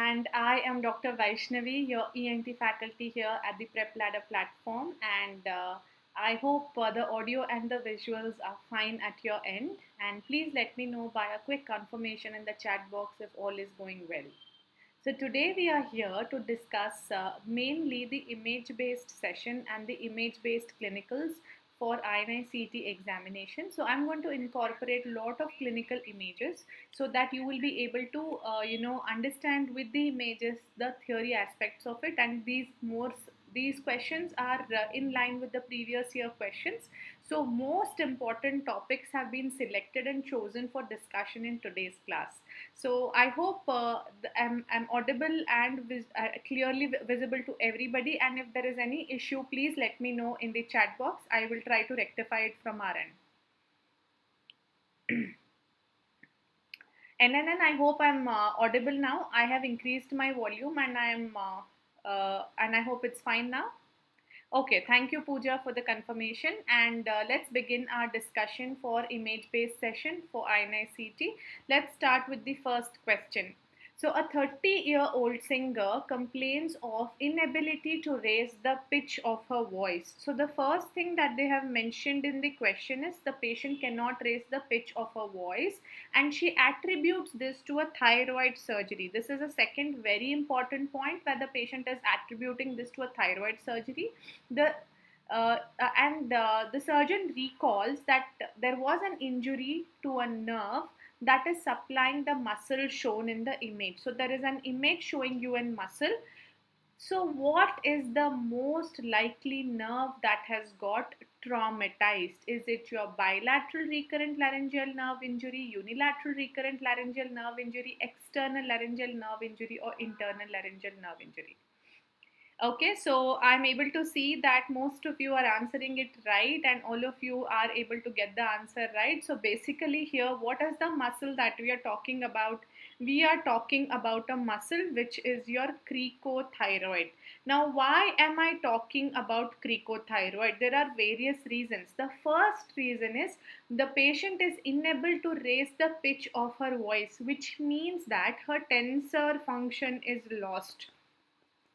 and I am Dr. Vyshnavi, your ENT faculty here at the PrepLadder platform, and I hope the audio and the visuals are fine at your end, and please let me know by a quick confirmation in the chat box if all is going well. So today we are here to discuss mainly the image-based session and the image-based clinicals for INI-CET examination. So I'm going to incorporate a lot of clinical images so that you will be able to understand with the images the theory aspects of it, and these questions are in line with the previous year questions. So most important topics have been selected and chosen for discussion in today's class. So I hope I'm audible and clearly visible to everybody, and if there is any issue, please let me know in the chat box. I will try to rectify it from our end. NNN, I hope I'm audible now. I have increased my volume and I hope it's fine now. Okay, thank you Pooja for the confirmation, and let's begin our discussion for image-based session for INI-CET. Let's start with the first question. So a 30-year-old singer complains of inability to raise the pitch of her voice. So the first thing that they have mentioned in the question is the patient cannot raise the pitch of her voice, and she attributes this to a thyroid surgery. This is a second very important point where the patient is attributing this to a thyroid surgery. The surgeon recalls that there was an injury to a nerve that is supplying the muscle shown in the image. So there is an image showing you a muscle. So what is the most likely nerve that has got traumatized? Is it your bilateral recurrent laryngeal nerve injury, unilateral recurrent laryngeal nerve injury, external laryngeal nerve injury, or internal laryngeal nerve injury? Okay, so I'm able to see that most of you are answering it right, and all of you are able to get the answer right. So basically here, what is the muscle that we are talking about? We are talking about a muscle which is your cricothyroid. Now, why am I talking about cricothyroid? There are various reasons. The first reason is the patient is unable to raise the pitch of her voice, which means that her tensor function is lost.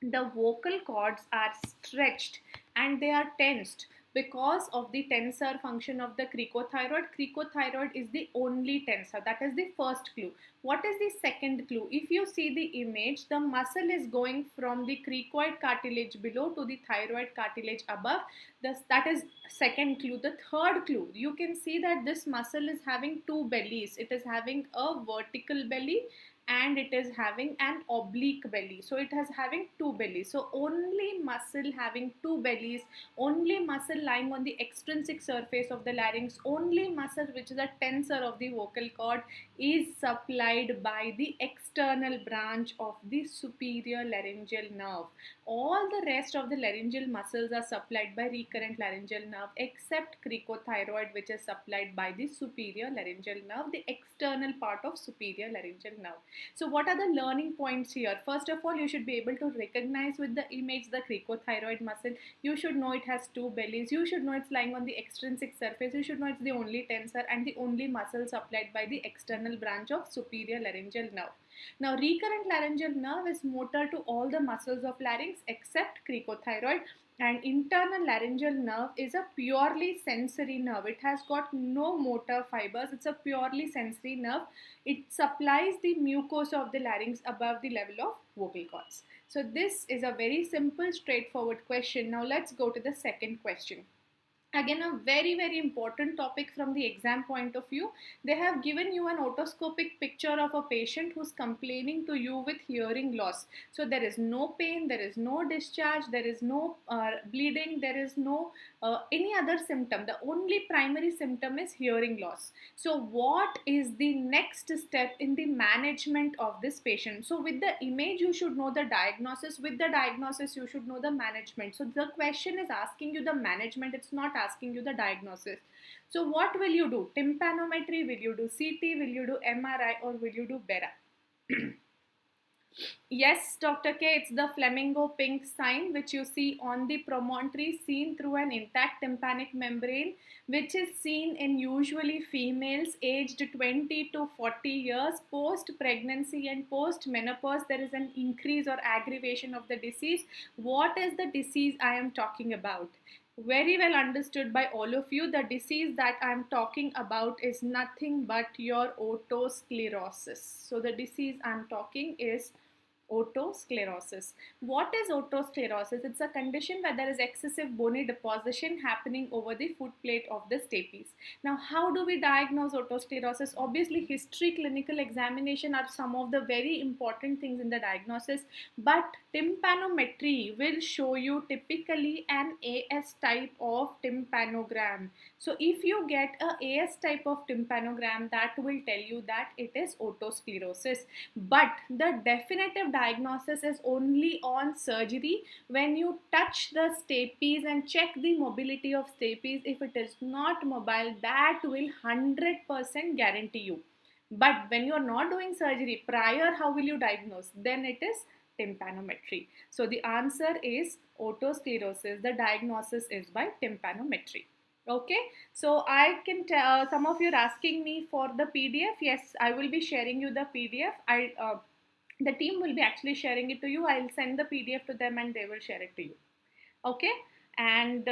The vocal cords are stretched and they are tensed because of the tensor function of the cricothyroid. Cricothyroid is the only tensor. That is the first clue. What is the second clue? If you see the image, the muscle is going from the cricoid cartilage below to the thyroid cartilage above. That is second clue. The third clue, you can see that this muscle is having two bellies. It is having a vertical belly and it is having an oblique belly. So it has having two bellies. So only muscle having two bellies, only muscle lying on the extrinsic surface of the larynx, only muscle which is a tensor of the vocal cord is supplied by the external branch of the superior laryngeal nerve. All the rest of the laryngeal muscles are supplied by recurrent laryngeal nerve except cricothyroid, which is supplied by the superior laryngeal nerve, the external part of superior laryngeal nerve. So what are the learning points here? First of all, you should be able to recognize with the image the cricothyroid muscle. You should know it has two bellies. You should know it's lying on the extrinsic surface. You should know it's the only tensor and the only muscle supplied by the external branch of superior laryngeal nerve. Now, recurrent laryngeal nerve is motor to all the muscles of larynx except cricothyroid, and internal laryngeal nerve is a purely sensory nerve. It has got no motor fibers. It's a purely sensory nerve. It supplies the mucosa of the larynx above the level of vocal cords. So this is a very simple, straightforward question. Now let's go to the second question. Again, a very important topic from the exam point of view. They have given you an otoscopic picture of a patient who's complaining to you with hearing loss. So there is no pain, there is no discharge, there is no bleeding, there is no any other symptom. The only primary symptom is hearing loss. So what is the next step in the management of this patient? So with the image you should know the diagnosis, with the diagnosis you should know the management. So the question is asking you the management, it's not asking you the diagnosis. So what will you do? Tympanometry, will you do CT, will you do MRI, or will you do BERA? Yes, Dr. K, it's the flamingo pink sign which you see on the promontory seen through an intact tympanic membrane, which is seen in usually females aged 20 to 40 years post pregnancy and post menopause. There is an increase or aggravation of the disease. What is the disease I am talking about? Very well understood by all of you. The disease that I am talking about is nothing but your otosclerosis. So the disease I am talking is otosclerosis. What is otosclerosis? It's a condition where there is excessive bony deposition happening over the foot plate of the stapes. Now, how do we diagnose otosclerosis? Obviously, history, clinical examination are some of the very important things in the diagnosis, but tympanometry will show you typically an AS type of tympanogram. So if you get a AS type of tympanogram, that will tell you that it is otosclerosis. But the definitive diagnosis is only on surgery. When you touch the stapes and check the mobility of stapes, if it is not mobile, that will 100% guarantee you. But when you are not doing surgery prior, how will you diagnose? Then it is tympanometry. So the answer is otosclerosis. The diagnosis is by tympanometry. Okay, so I can tell, some of you are asking me for the PDF. Yes, I will be sharing you the PDF. The team will be actually sharing it to you. I'll send the PDF to them and they will share it to you. Okay, and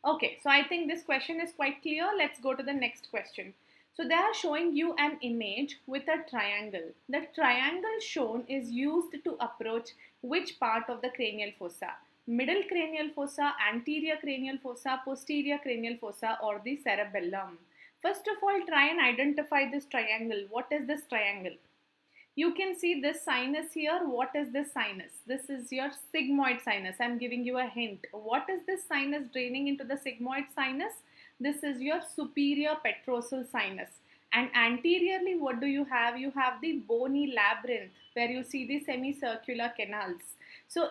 okay, so I think this question is quite clear. Let's go to the next question. So they are showing you an image with a triangle. The triangle shown is used to approach which part of the cranial fossa? Middle cranial fossa, anterior cranial fossa, posterior cranial fossa, or the cerebellum. First of all, try and identify this triangle. What is this triangle? You can see this sinus here. What is this sinus? This is your sigmoid sinus. I'm giving you a hint. What is this sinus draining into the sigmoid sinus? This is your superior petrosal sinus. And anteriorly, what do you have? You have the bony labyrinth where you see the semicircular canals. So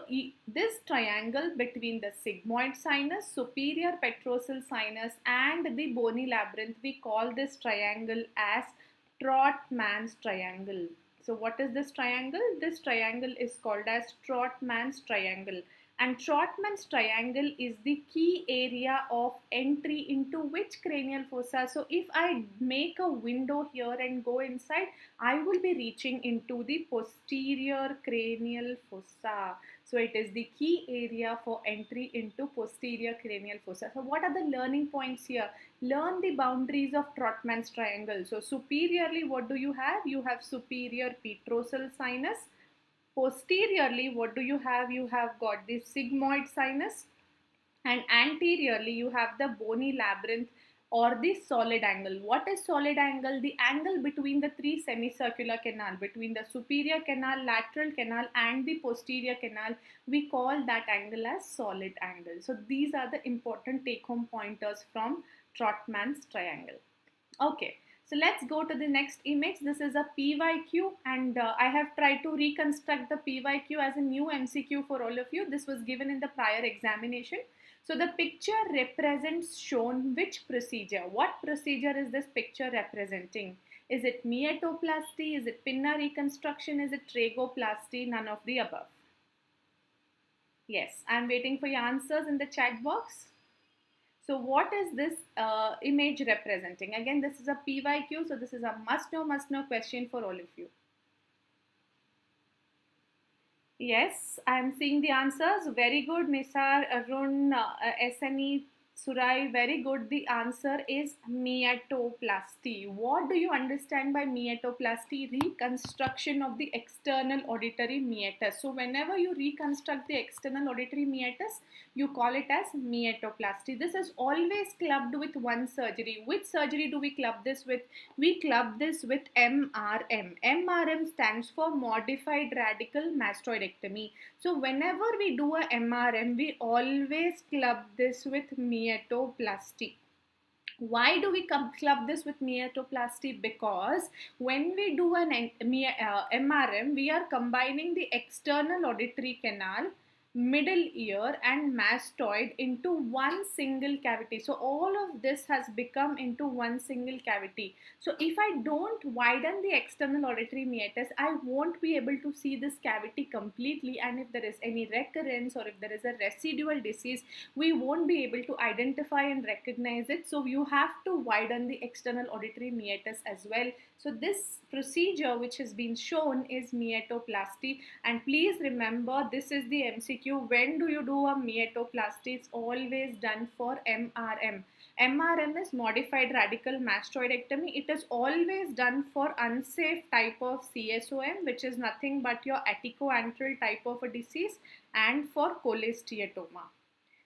this triangle between the sigmoid sinus, superior petrosal sinus and the bony labyrinth, we call this triangle as Trotman's triangle. So what is this triangle? This triangle is called as Trotman's triangle. And Trotman's triangle is the key area of entry into which cranial fossa? So if I make a window here and go inside, I will be reaching into the posterior cranial fossa. So it is the key area for entry into posterior cranial fossa. So what are the learning points here? Learn the boundaries of Trotman's triangle. So superiorly, what do you have? You have superior petrosal sinus. Posteriorly, what do you have? You have got the sigmoid sinus, and anteriorly you have the bony labyrinth or the solid angle. What is solid angle? The angle between the three semicircular canal, between the superior canal, lateral canal and the posterior canal. We call that angle as solid angle. So these are the important take-home pointers from Trotman's triangle. Okay. So let's go to the next image. This is a PYQ and I have tried to reconstruct the PYQ as a new MCQ for all of you. This was given in the prior examination. So the picture represents shown which procedure? What procedure is this picture representing? Is it myetoplasty? Is it pinna reconstruction? Is it trachoplasty? None of the above. Yes, I'm waiting for your answers in the chat box. So what is this image representing? Again, this is a PYQ, so this is a must know question for all of you. Yes, I am seeing the answers. Very good, Nisar, Arun, SNE, Surai, very good. The answer is myetoplasty. What do you understand by myetoplasty? Reconstruction of the external auditory meatus. So whenever you reconstruct the external auditory meatus, you call it as myetoplasty. This is always clubbed with one surgery. Which surgery do we club this with? We club this with MRM. MRM stands for modified radical mastoidectomy. So whenever we do a MRM, we always club this with myetoplasty. Why do we club this with myetoplasty? Because when we do an MRM, we are combining the external auditory canal middle ear and mastoid into one single cavity. So all of this has become into one single cavity. So if I don't widen the external auditory meatus, I won't be able to see this cavity completely, and if there is any recurrence or if there is a residual disease, we won't be able to identify and recognize it. So you have to widen the external auditory meatus as well. So this procedure which has been shown is meatoplasty, and please remember, this is the MCQ. When do you do a meatoplasty? It's always done for MRM. MRM is modified radical mastoidectomy. It is always done for unsafe type of CSOM, which is nothing but your aticoantral type of a disease, and for cholesteatoma.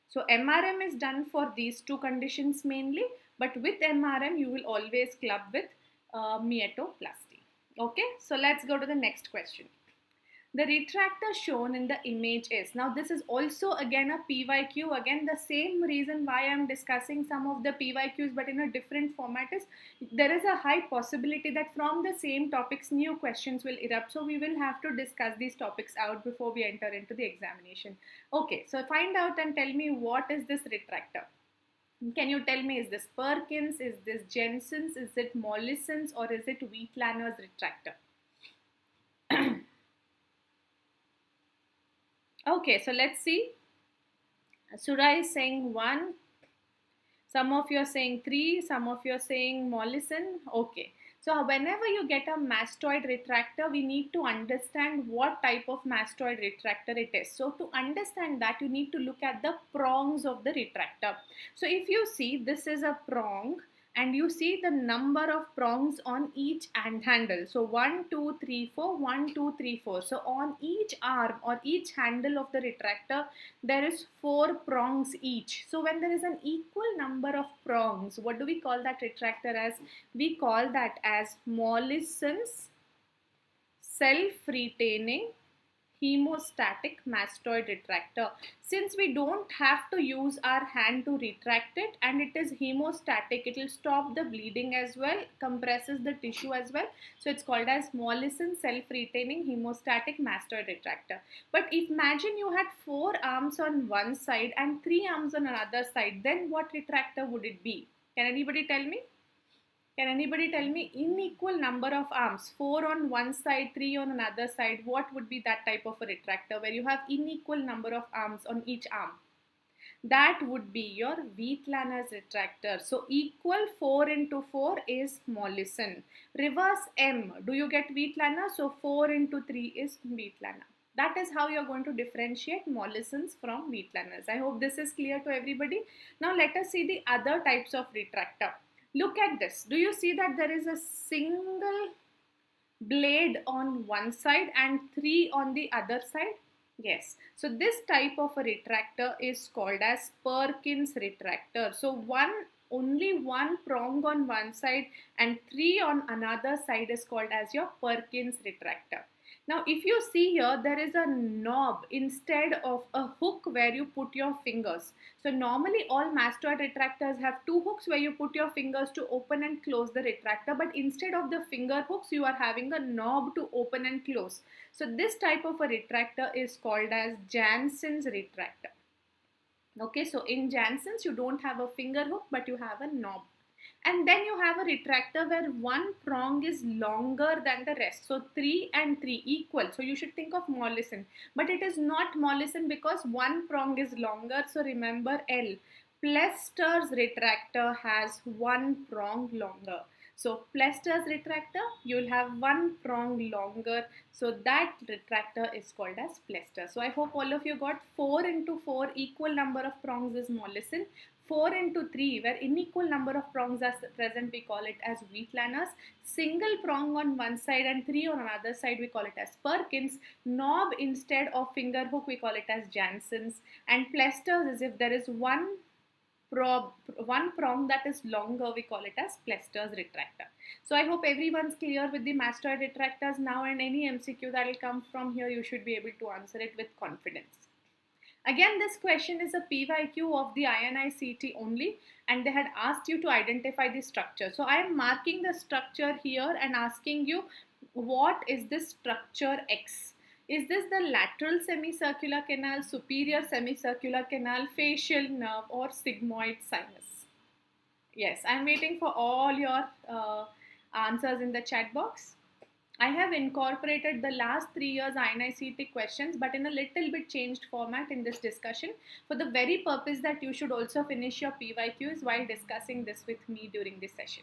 So MRM is done for these two conditions mainly, but with MRM you will always club with meatoplasty. Okay, so let's go to the next question. The retractor shown in the image is, now this is also again a PYQ. Again, the same reason why I am discussing some of the PYQs but in a different format is there is a high possibility that from the same topics new questions will erupt. So we will have to discuss these topics out before we enter into the examination. Okay, so find out and tell me, what is this retractor? Can you tell me, is this Perkins, is this Jensen's, is it Mollison's, or is it Wheatlander's retractor? Okay, so let's see. Sura is saying 1. Some of you are saying 3. Some of you are saying Mollison. Okay. So whenever you get a mastoid retractor, we need to understand what type of mastoid retractor it is. So to understand that, you need to look at the prongs of the retractor. So if you see, this is a prong, and you see the number of prongs on each handle. So 1, 2, 3, 4, 1, 2, 3, 4. So on each arm or each handle of the retractor, there is 4 prongs each. So when there is an equal number of prongs, what do we call that retractor as? We call that as Mollison's self-retaining hemostatic mastoid retractor. Since we don't have to use our hand to retract it, and it is hemostatic, it will stop the bleeding as well, compresses the tissue as well. So it's called as Mollison self-retaining hemostatic mastoid retractor. But if imagine you had 4 arms on one side and 3 arms on another side, then what retractor would it be? Can anybody tell me? Can anybody tell me, unequal number of arms, 4 on one side, 3 on another side, what would be that type of a retractor where you have unequal number of arms on each arm? That would be your Wheatlander's retractor. So equal 4 into 4 is Mollison. Reverse M, do you get Wheatlander? So 4 into 3 is Wheatlander. That is how you are going to differentiate Mollison's from Wheatlander's. I hope this is clear to everybody. Now let us see the other types of retractor. Look at this. Do you see that there is a single blade on one side and 3 on the other side? Yes. So this type of a retractor is called as Perkins retractor. So only one prong on one side and 3 on another side is called as your Perkins retractor. Now if you see here, there is a knob instead of a hook where you put your fingers. So normally all mastoid retractors have 2 hooks where you put your fingers to open and close the retractor, but instead of the finger hooks, you are having a knob to open and close. So this type of a retractor is called as Jensen's retractor. Okay, so in Jensen's you don't have a finger hook but you have a knob. And then you have a retractor where one prong is longer than the rest. So 3 and 3 equal. So you should think of Mollison. But it is not Mollison because one prong is longer. So remember L. Plester's retractor has one prong longer. So Plester's retractor, you will have one prong longer. So that retractor is called as Plester. So I hope all of you got 4 into 4 equal number of prongs is Mollison. 4 into 3 where unequal number of prongs are present, we call it as Wheatlander's. Single prong on one side and 3 on another side, we call it as Perkins. Knob instead of finger hook, we call it as Jensen's. And Plester's is if there is one prong that is longer, we call it as Plester's retractor. So I hope everyone's clear with the mastoid retractors now, and any MCQ that will come from here, you should be able to answer it with confidence. Again, this question is a PYQ of the INI-CET only, and they had asked you to identify the structure. So I am marking the structure here and asking you, what is this structure X? Is this the lateral semicircular canal, superior semicircular canal, facial nerve, or sigmoid sinus? Yes, I'm waiting for all your answers in the chat box. I have incorporated the last 3 years INI-CET questions, but in a little bit changed format in this discussion for the very purpose that you should also finish your PYQs while discussing this with me during this session.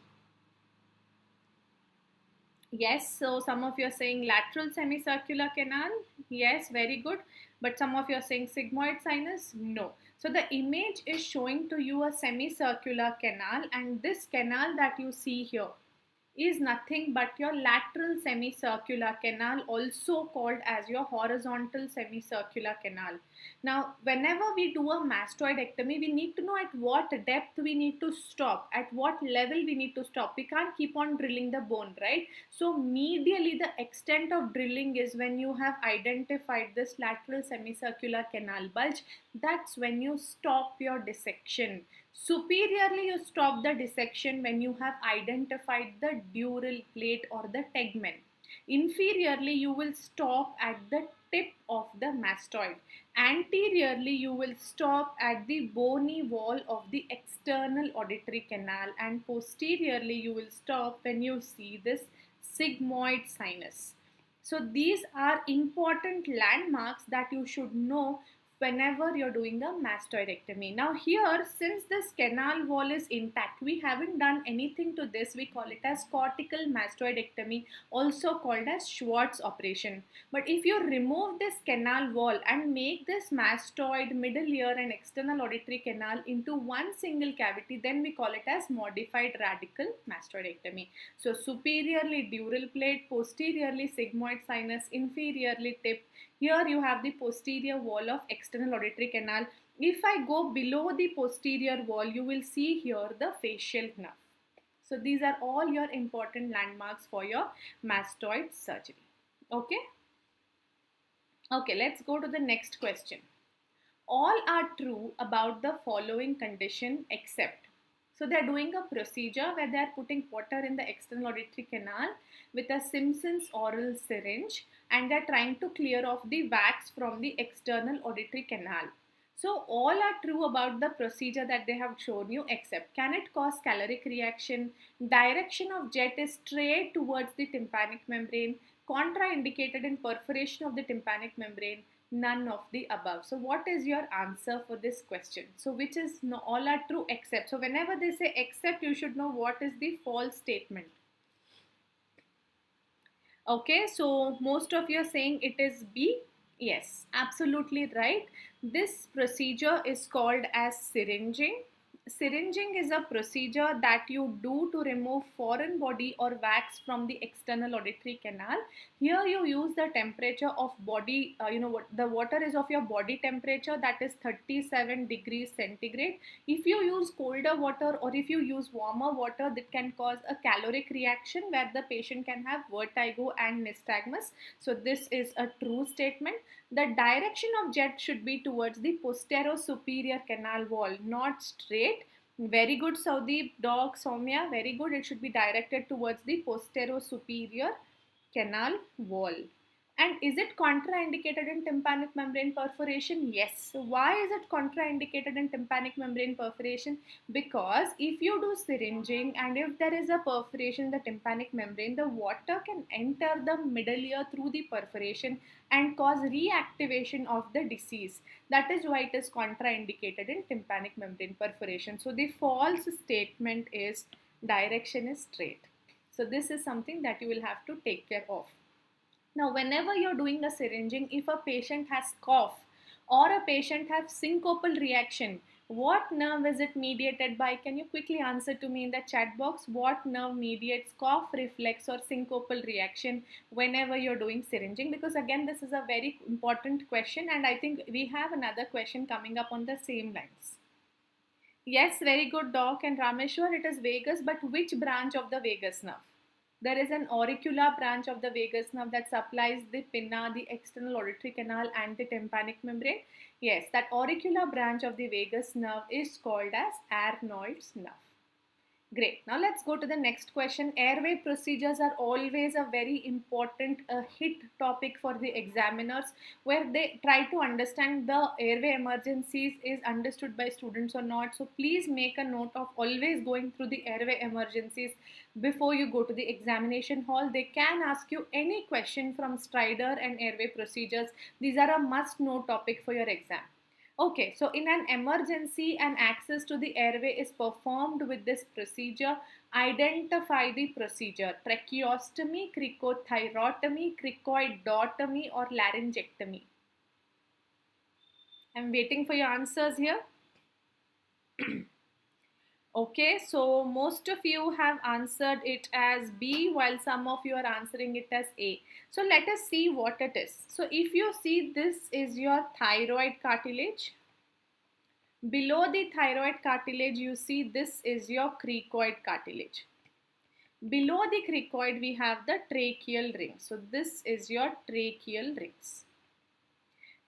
Yes, so some of you are saying lateral semicircular canal. Yes, very good. But some of you are saying sigmoid sinus. No. So the image is showing to you a semicircular canal, and this canal that you see here is nothing but your lateral semicircular canal, also called as your horizontal semicircular canal. Now, whenever we do a mastoidectomy, we need to know at what depth we need to stop, at what level we need to stop. We can't keep on drilling the bone, right? So, medially, the extent of drilling is when you have identified this lateral semicircular canal bulge. That's when you stop your dissection. Superiorly, you stop the dissection when you have identified the dural plate or the tegmen. Inferiorly, you will stop at the tip of the mastoid. Anteriorly, you will stop at the bony wall of the external auditory canal, and posteriorly, you will stop when you see this sigmoid sinus. So these are important landmarks that you should know whenever you're doing a mastoidectomy. Now here, since this canal wall is intact, we haven't done anything to this. We call it as cortical mastoidectomy, also called as Schwartz operation. But if you remove this canal wall and make this mastoid, middle ear and external auditory canal into one single cavity, then we call it as modified radical mastoidectomy. So superiorly dural plate, posteriorly sigmoid sinus, inferiorly tip. Here you have the posterior wall of external auditory canal. If I go below the posterior wall, you will see here the facial nerve. So these are all your important landmarks for your mastoid surgery. Okay? Okay, let's go to the next question. All are true about the following condition except. So they're doing a procedure where they're putting water in the external auditory canal with a Simpson's oral syringe, and they're trying to clear off the wax from the external auditory canal. So all are true about the procedure that they have shown you except, can it cause caloric reaction? Direction of jet is straight towards the tympanic membrane, contraindicated in perforation of the tympanic membrane, none of the above. So what is your answer for this question? So which is no, all are true except. So whenever they say except, you should know what is the false statement. Okay, so most of you are saying it is B. Yes, absolutely right. This procedure is called as syringing. Syringing is a procedure that you do to remove foreign body or wax from the external auditory canal. Here you use the temperature of body, the water is of your body temperature, that is 37 degrees centigrade. If you use colder water or if you use warmer water, that can cause a caloric reaction where the patient can have vertigo and nystagmus. So this is a true statement. The direction of jet should be towards the posterior-superior canal wall, not straight. Very good, Saudi dog, Soumya. Very good. It should be directed towards the posterior-superior canal wall. And is it contraindicated in tympanic membrane perforation? Yes. So why is it contraindicated in tympanic membrane perforation? Because if you do syringing and if there is a perforation in the tympanic membrane, the water can enter the middle ear through the perforation and cause reactivation of the disease. That is why it is contraindicated in tympanic membrane perforation. So the false statement is direction is straight. So this is something that you will have to take care of. Now, whenever you're doing a syringing, if a patient has cough or a patient has syncopal reaction, what nerve is it mediated by? Can you quickly answer to me in the chat box? What nerve mediates cough, reflex or syncopal reaction whenever you're doing syringing? Because again, this is a very important question and I think we have another question coming up on the same lines. Yes, very good, Doc and Rameshwar. It is vagus, but which branch of the vagus nerve? There is an auricular branch of the vagus nerve that supplies the pinna, the external auditory canal and the tympanic membrane. Yes, that auricular branch of the vagus nerve is called as Arnold's nerve. Great. Now let's go to the next question. Airway procedures are always a very important hit topic for the examiners, where they try to understand the airway emergencies is understood by students or not. So please make a note of always going through the airway emergencies before you go to the examination hall. They can ask you any question from Strider and airway procedures. These are a must know topic for your exam. Okay, so in an emergency, and access to the airway is performed with this procedure. Identify the procedure: tracheostomy, cricothyrotomy, cricoidotomy, or laryngectomy. I'm waiting for your answers here. Okay, so most of you have answered it as B, while some of you are answering it as A. So let us see what it is. So if you see, this is your thyroid cartilage. Below the thyroid cartilage, you see this is your cricoid cartilage. Below the cricoid, we have the tracheal ring. So this is your tracheal rings.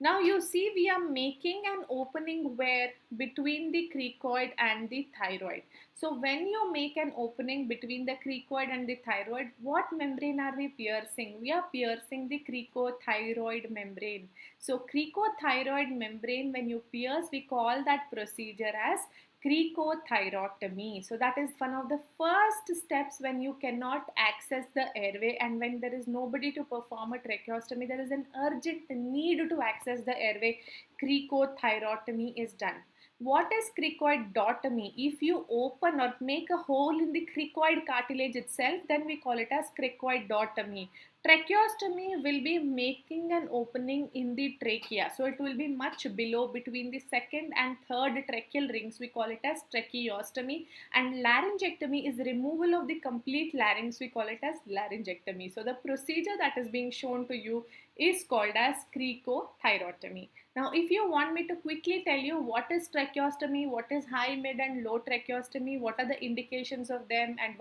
Now you see we are making an opening where between the cricoid and the thyroid. So when you make an opening between the cricoid and the thyroid, what membrane are we piercing? We are piercing the cricothyroid membrane. So cricothyroid membrane, when you pierce, we call that procedure as cricothyrotomy. So that is one of the first steps when you cannot access the airway, and when there is nobody to perform a tracheostomy, there is an urgent need to access the airway. Cricothyrotomy is done. What is cricoidotomy? If you open or make a hole in the cricoid cartilage itself, then we call it as cricoidotomy. Tracheostomy will be making an opening in the trachea. So it will be much below, between the second and third tracheal rings. We call it as tracheostomy. And laryngectomy is removal of the complete larynx. We call it as laryngectomy. So the procedure that is being shown to you is called as cricothyrotomy. Now, if you want me to quickly tell you what is tracheostomy, what is high, mid and low tracheostomy, what are the indications of them, and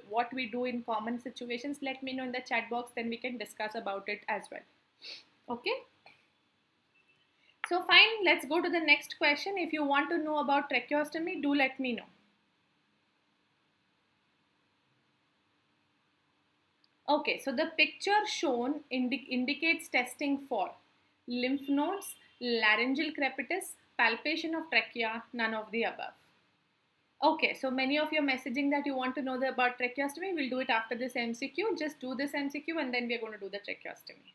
what we do in common situations, let me know in the chat box, then we can discuss about it as well. Okay. So fine, let's go to the next question. If you want to know about tracheostomy, do let me know. Okay, so the picture shown indicates testing for lymph nodes, laryngeal crepitus, palpation of trachea, none of the above. Okay, so many of you are messaging that you want to know about tracheostomy. We'll do it after this MCQ. Just do this MCQ and then we're going to do the tracheostomy.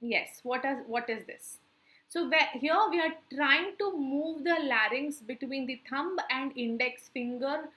Yes, what is this? So here we are trying to move the larynx between the thumb and index finger,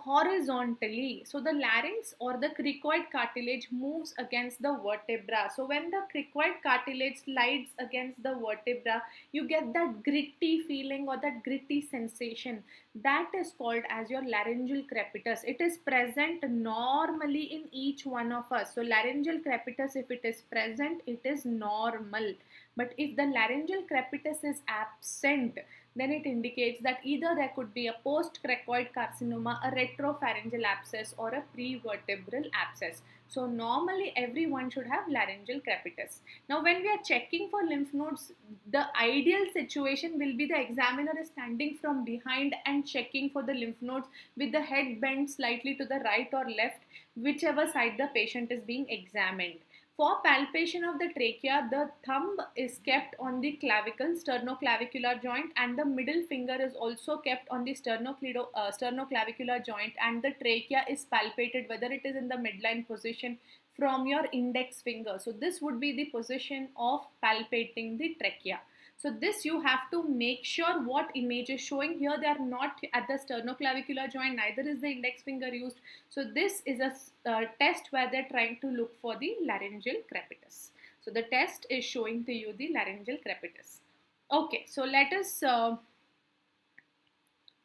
horizontally. So the larynx or the cricoid cartilage moves against the vertebra. So when the cricoid cartilage slides against the vertebra, you get that gritty feeling or that gritty sensation. That is called as your laryngeal crepitus. It is present normally in each one of us. So laryngeal crepitus, if it is present, it is normal. But if the laryngeal crepitus is absent, then it indicates that either there could be a post-cricoid carcinoma, a retropharyngeal abscess, or a prevertebral abscess. So normally everyone should have laryngeal crepitus. Now when we are checking for lymph nodes, the ideal situation will be the examiner is standing from behind and checking for the lymph nodes with the head bent slightly to the right or left, whichever side the patient is being examined. For palpation of the trachea, the thumb is kept on the clavicle, sternoclavicular joint, and the middle finger is also kept on the sternoclavicular joint, and the trachea is palpated, whether it is in the midline position from your index finger. So this would be the position of palpating the trachea. So this you have to make sure what image is showing here. They are not at the sternoclavicular joint, neither is the index finger used. So this is a test where they're trying to look for the laryngeal crepitus. So the test is showing to you the laryngeal crepitus. Okay, so let us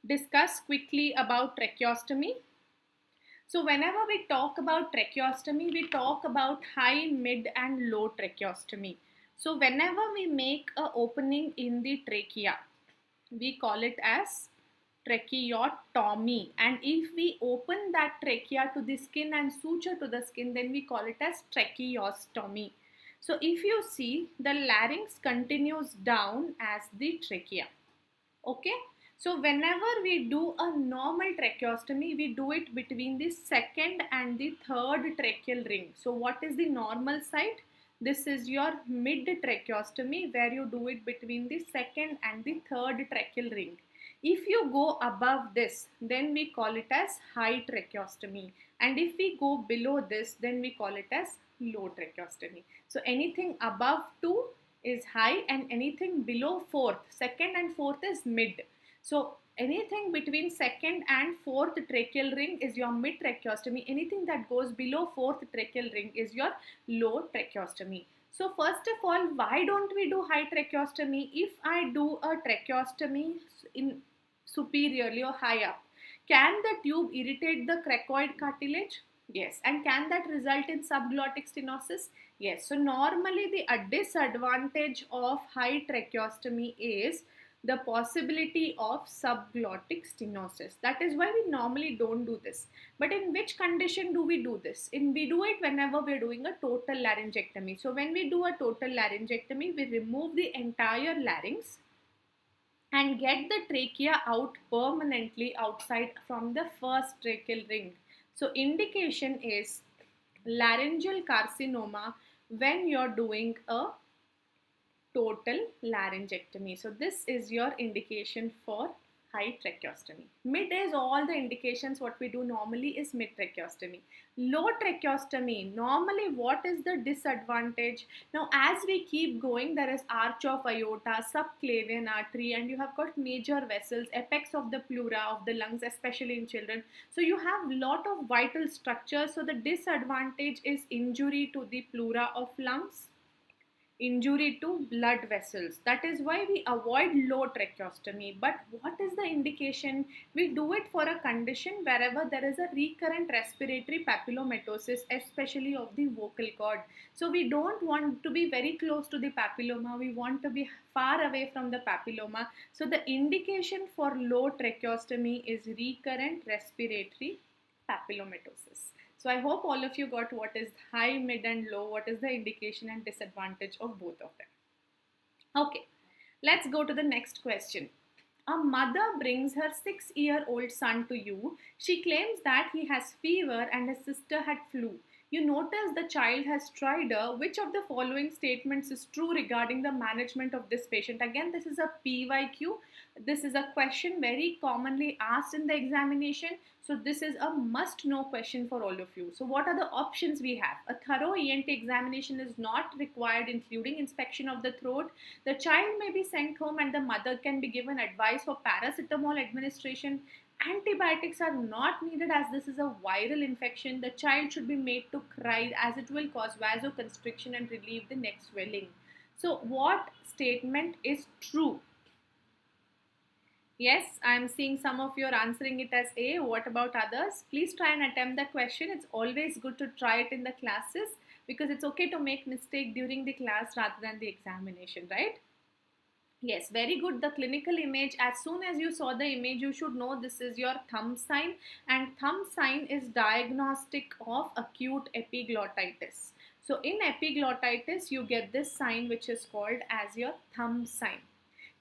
discuss quickly about tracheostomy. So whenever we talk about tracheostomy, we talk about high, mid and low tracheostomy. So whenever we make an opening in the trachea, we call it as tracheotomy. And if we open that trachea to the skin and suture to the skin, then we call it as tracheostomy. So if you see, the larynx continues down as the trachea. Okay. So whenever we do a normal tracheostomy, we do it between the second and the third tracheal ring. So what is the normal site? This is your mid tracheostomy, where you do it between the second and the third tracheal ring. If you go above this, then we call it as high tracheostomy. And if we go below this, then we call it as low tracheostomy. So anything above 2 is high, and anything below fourth, second and fourth is mid. So anything between second and fourth tracheal ring is your mid tracheostomy. Anything that goes below fourth tracheal ring is your low tracheostomy. So first of all, why don't we do high tracheostomy? If I do a tracheostomy in superiorly or high up, can the tube irritate the cricoid cartilage? Yes. And can that result in subglottic stenosis? Yes. So normally the disadvantage of high tracheostomy is the possibility of subglottic stenosis. That is why we normally don't do this. But in which condition do we do this? We do it whenever we're doing a total laryngectomy. So when we do a total laryngectomy, we remove the entire larynx and get the trachea out permanently outside from the first tracheal ring. So indication is laryngeal carcinoma when you're doing a total laryngectomy. So this is your indication for high tracheostomy. Mid is all the indications what we do normally is mid tracheostomy. Low tracheostomy, normally what is the disadvantage? Now as we keep going, there is arch of aorta, subclavian artery, and you have got major vessels, apex of the pleura of the lungs, especially in children. So you have lot of vital structures. So the disadvantage is injury to the pleura of lungs, injury to blood vessels. That is why we avoid low tracheostomy. But what is the indication? We do it for a condition wherever there is a recurrent respiratory papillomatosis, especially of the vocal cord. So we don't want to be very close to the papilloma. We want to be far away from the papilloma. So the indication for low tracheostomy is recurrent respiratory papillomatosis. So I hope all of you got what is high, mid and low, what is the indication and disadvantage of both of them. Okay, let's go to the next question. A mother brings her 6-year-old son to you. She claims that he has fever and his sister had flu. You notice the child has stridor. Which of the following statements is true regarding the management of this patient? Again, this is a PYQ. This is a question very commonly asked in the examination. So this is a must-know question for all of you. So what are the options we have? A thorough ENT examination is not required, including inspection of the throat. The child may be sent home and the mother can be given advice for paracetamol administration. Antibiotics are not needed as this is a viral infection. The child should be made to cry as it will cause vasoconstriction and relieve the neck swelling. So what statement is true? Yes, I am seeing some of you are answering it as A. What about others? Please try and attempt the question. It's always good to try it in the classes because it's okay to make mistake during the class rather than the examination, right? Yes, very good. The clinical image, as soon as you saw the image, you should know this is your thumb sign, and thumb sign is diagnostic of acute epiglottitis. So in epiglottitis, you get this sign which is called as your thumb sign.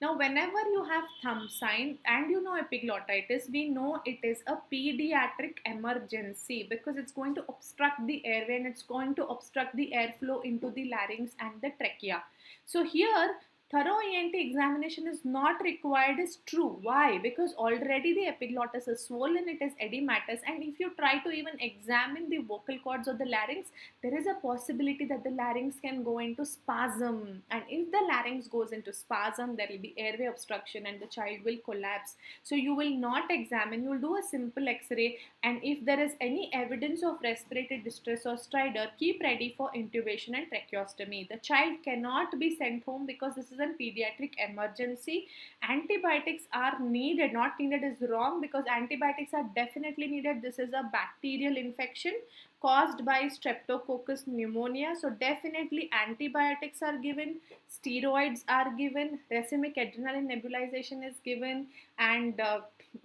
Now, whenever you have thumb sign and you know epiglottitis, we know it is a pediatric emergency because it's going to obstruct the airway and it's going to obstruct the airflow into the larynx and the trachea. So here, thorough ENT examination is not required is true. Why? Because already the epiglottis is swollen, it is edematous, and if you try to even examine the vocal cords or the larynx, there is a possibility that the larynx can go into spasm, and if the larynx goes into spasm, there will be airway obstruction and the child will collapse. So you will not examine, you will do a simple x-ray, and if there is any evidence of respiratory distress or stridor, keep ready for intubation and tracheostomy. The child cannot be sent home because this is a pediatric emergency. Antibiotics are needed. Not needed is wrong because antibiotics are definitely needed. This is a bacterial infection caused by streptococcus pneumonia. So definitely antibiotics are given, steroids are given, racemic adrenaline nebulization is given, and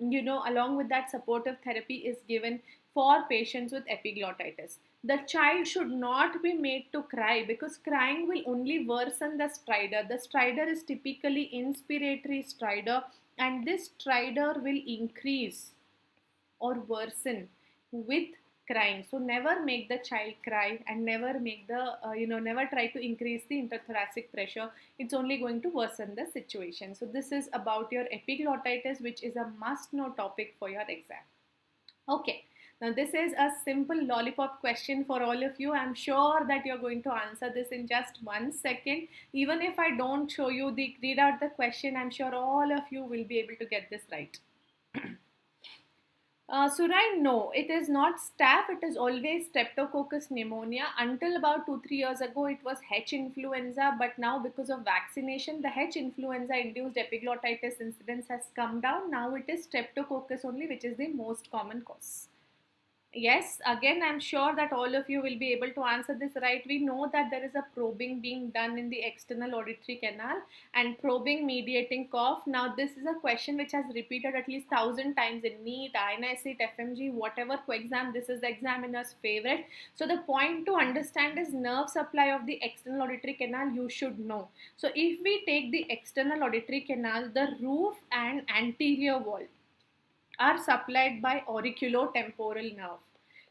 along with that supportive therapy is given for patients with epiglottitis. The child should not be made to cry, because crying will only worsen the stridor. The stridor is typically inspiratory stridor, and this stridor will increase or worsen with crying. So never make the child cry, and never make the never try to increase the interthoracic pressure. It's only going to worsen the situation. So this is about your epiglottitis, which is a must know topic for your exam. Okay, now this is a simple lollipop question for all of you. I'm sure that you're going to answer this in just 1 second. Even if I don't show you the read out the question, I'm sure all of you will be able to get this right. Surai, no, it is not staph. It is always Streptococcus pneumonia. Until about 2-3 years ago, it was H influenza, but now because of vaccination, the H influenza induced epiglottitis incidence has come down. Now it is Streptococcus only, which is the most common cause. Yes, again, I'm sure that all of you will be able to answer this right. We know that there is a probing being done in the external auditory canal, and probing mediating cough. Now, this is a question which has repeated at least 1,000 times in NEET, INI-CET, FMG, whatever exam. This is the examiner's favorite. So, the point to understand is nerve supply of the external auditory canal you should know. So, if we take the external auditory canal, the roof and anterior wall are supplied by auriculotemporal nerve.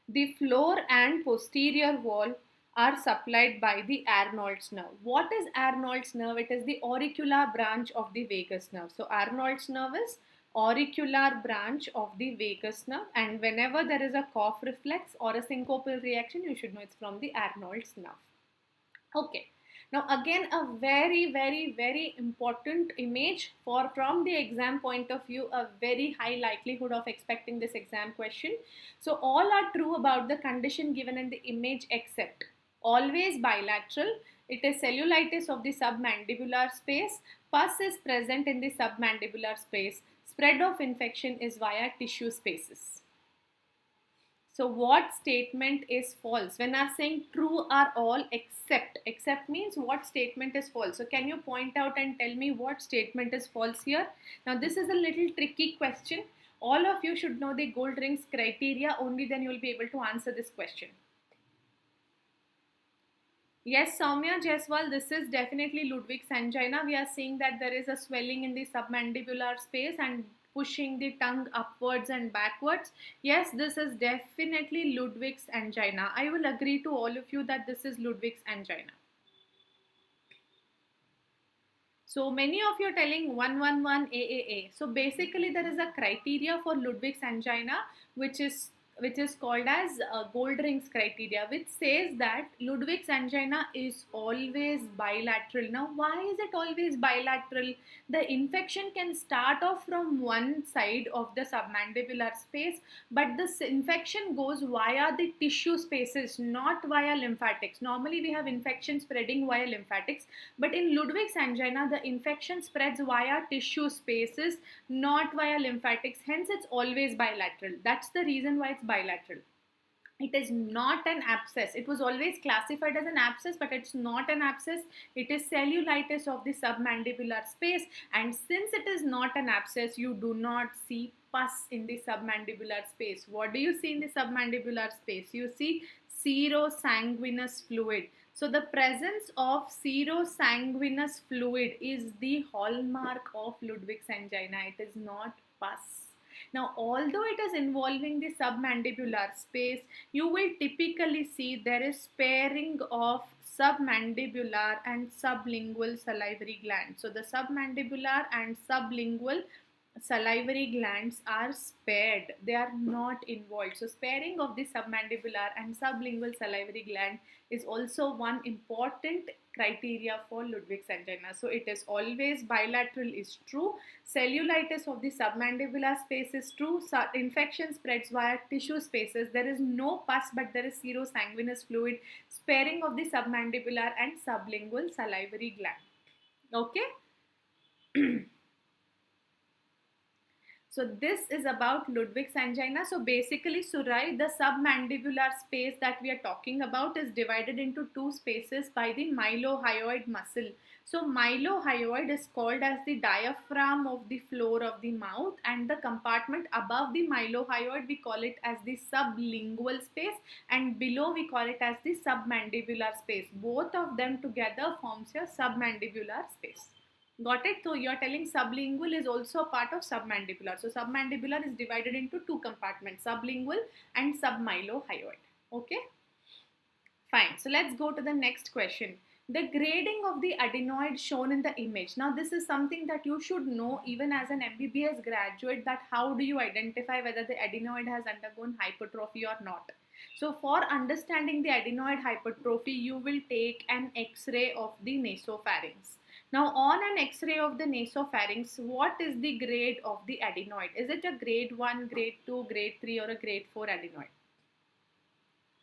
The floor and posterior wall are supplied by the Arnold's nerve. What is Arnold's nerve? It is the auricular branch of the vagus nerve. So Arnold's nerve is auricular branch of the vagus nerve, and whenever there is a cough reflex or a syncopal reaction, you should know it's from the Arnold's nerve. Okay. Now again, a very important image for from the exam point of view, a very high likelihood of expecting this exam question. So all are true about the condition given in the image except always bilateral. It is cellulitis of the submandibular space. Pus is present in the submandibular space. Spread of infection is via tissue spaces. So what statement is false? When I'm saying true are all except means what statement is false? So can you point out and tell me what statement is false here? Now this is a little tricky question. All of you should know the Goldring's criteria, only then you will be able to answer this question. Yes, Soumya Jaiswal, this is definitely Ludwig's angina. We are seeing that there is a swelling in the submandibular space and pushing the tongue upwards and backwards. Yes, this is definitely Ludwig's angina. I will agree to all of you that this is Ludwig's angina. So many of you are telling 111 AAA. So basically there is a criteria for Ludwig's angina which is called as Goldring's criteria, which says that Ludwig's angina is always bilateral. Now, why is it always bilateral? The infection can start off from one side of the submandibular space, but this infection goes via the tissue spaces, not via lymphatics. Normally, we have infection spreading via lymphatics, but in Ludwig's angina, the infection spreads via tissue spaces, not via lymphatics. Hence, it's always bilateral. That's the reason why it's bilateral. It is not an abscess. It was always classified as an abscess, but it's not an abscess. It is cellulitis of the submandibular space. And since it is not an abscess, you do not see pus in the submandibular space. What do you see in the submandibular space? You see serosanguinous fluid. So the presence of serosanguinous fluid is the hallmark of Ludwig's angina. It is not pus. Now, although it is involving the submandibular space, you will typically see there is sparing of submandibular and sublingual salivary glands. So, the submandibular and sublingual salivary glands are spared. They are not involved. So, sparing of the submandibular and sublingual salivary gland is also one important criteria for Ludwig's angina. So it is always bilateral is true. Cellulitis of the submandibular space is true. So infection spreads via tissue spaces. There is no pus, but there is serosanguinous fluid. Sparing of the submandibular and sublingual salivary gland. Okay. So this is about Ludwig's angina. So basically, Surai, the submandibular space that we are talking about is divided into two spaces by the mylohyoid muscle. So mylohyoid is called as the diaphragm of the floor of the mouth, and the compartment above the mylohyoid we call it as the sublingual space, and below we call it as the submandibular space. Both of them together forms your submandibular space. Got it? So you're telling sublingual is also a part of submandibular. So submandibular is divided into two compartments, sublingual and submylohyoid. Okay? Fine. So let's go to the next question. The grading of the adenoid shown in the image. Now this is something that you should know even as an MBBS graduate, that how do you identify whether the adenoid has undergone hypertrophy or not. So for understanding the adenoid hypertrophy, you will take an X-ray of the nasopharynx. Now on an X-ray of the nasopharynx, what is the grade of the adenoid? Is it a grade 1, grade 2, grade 3 or a grade 4 adenoid?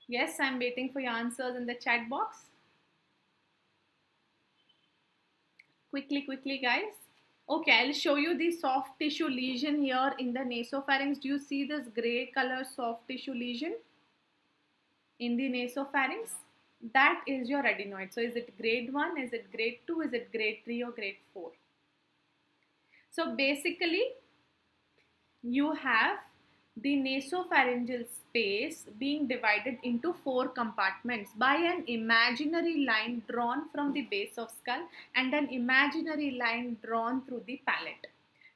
Yes, I'm waiting for your answers in the chat box. Quickly guys. Okay, I'll show you the soft tissue lesion here in the nasopharynx. Do you see this gray color soft tissue lesion in the nasopharynx? That is your adenoid. So is it grade 1, is it grade 2, is it grade 3 or grade 4? So basically you have the nasopharyngeal space being divided into 4 compartments by an imaginary line drawn from the base of skull and an imaginary line drawn through the palate.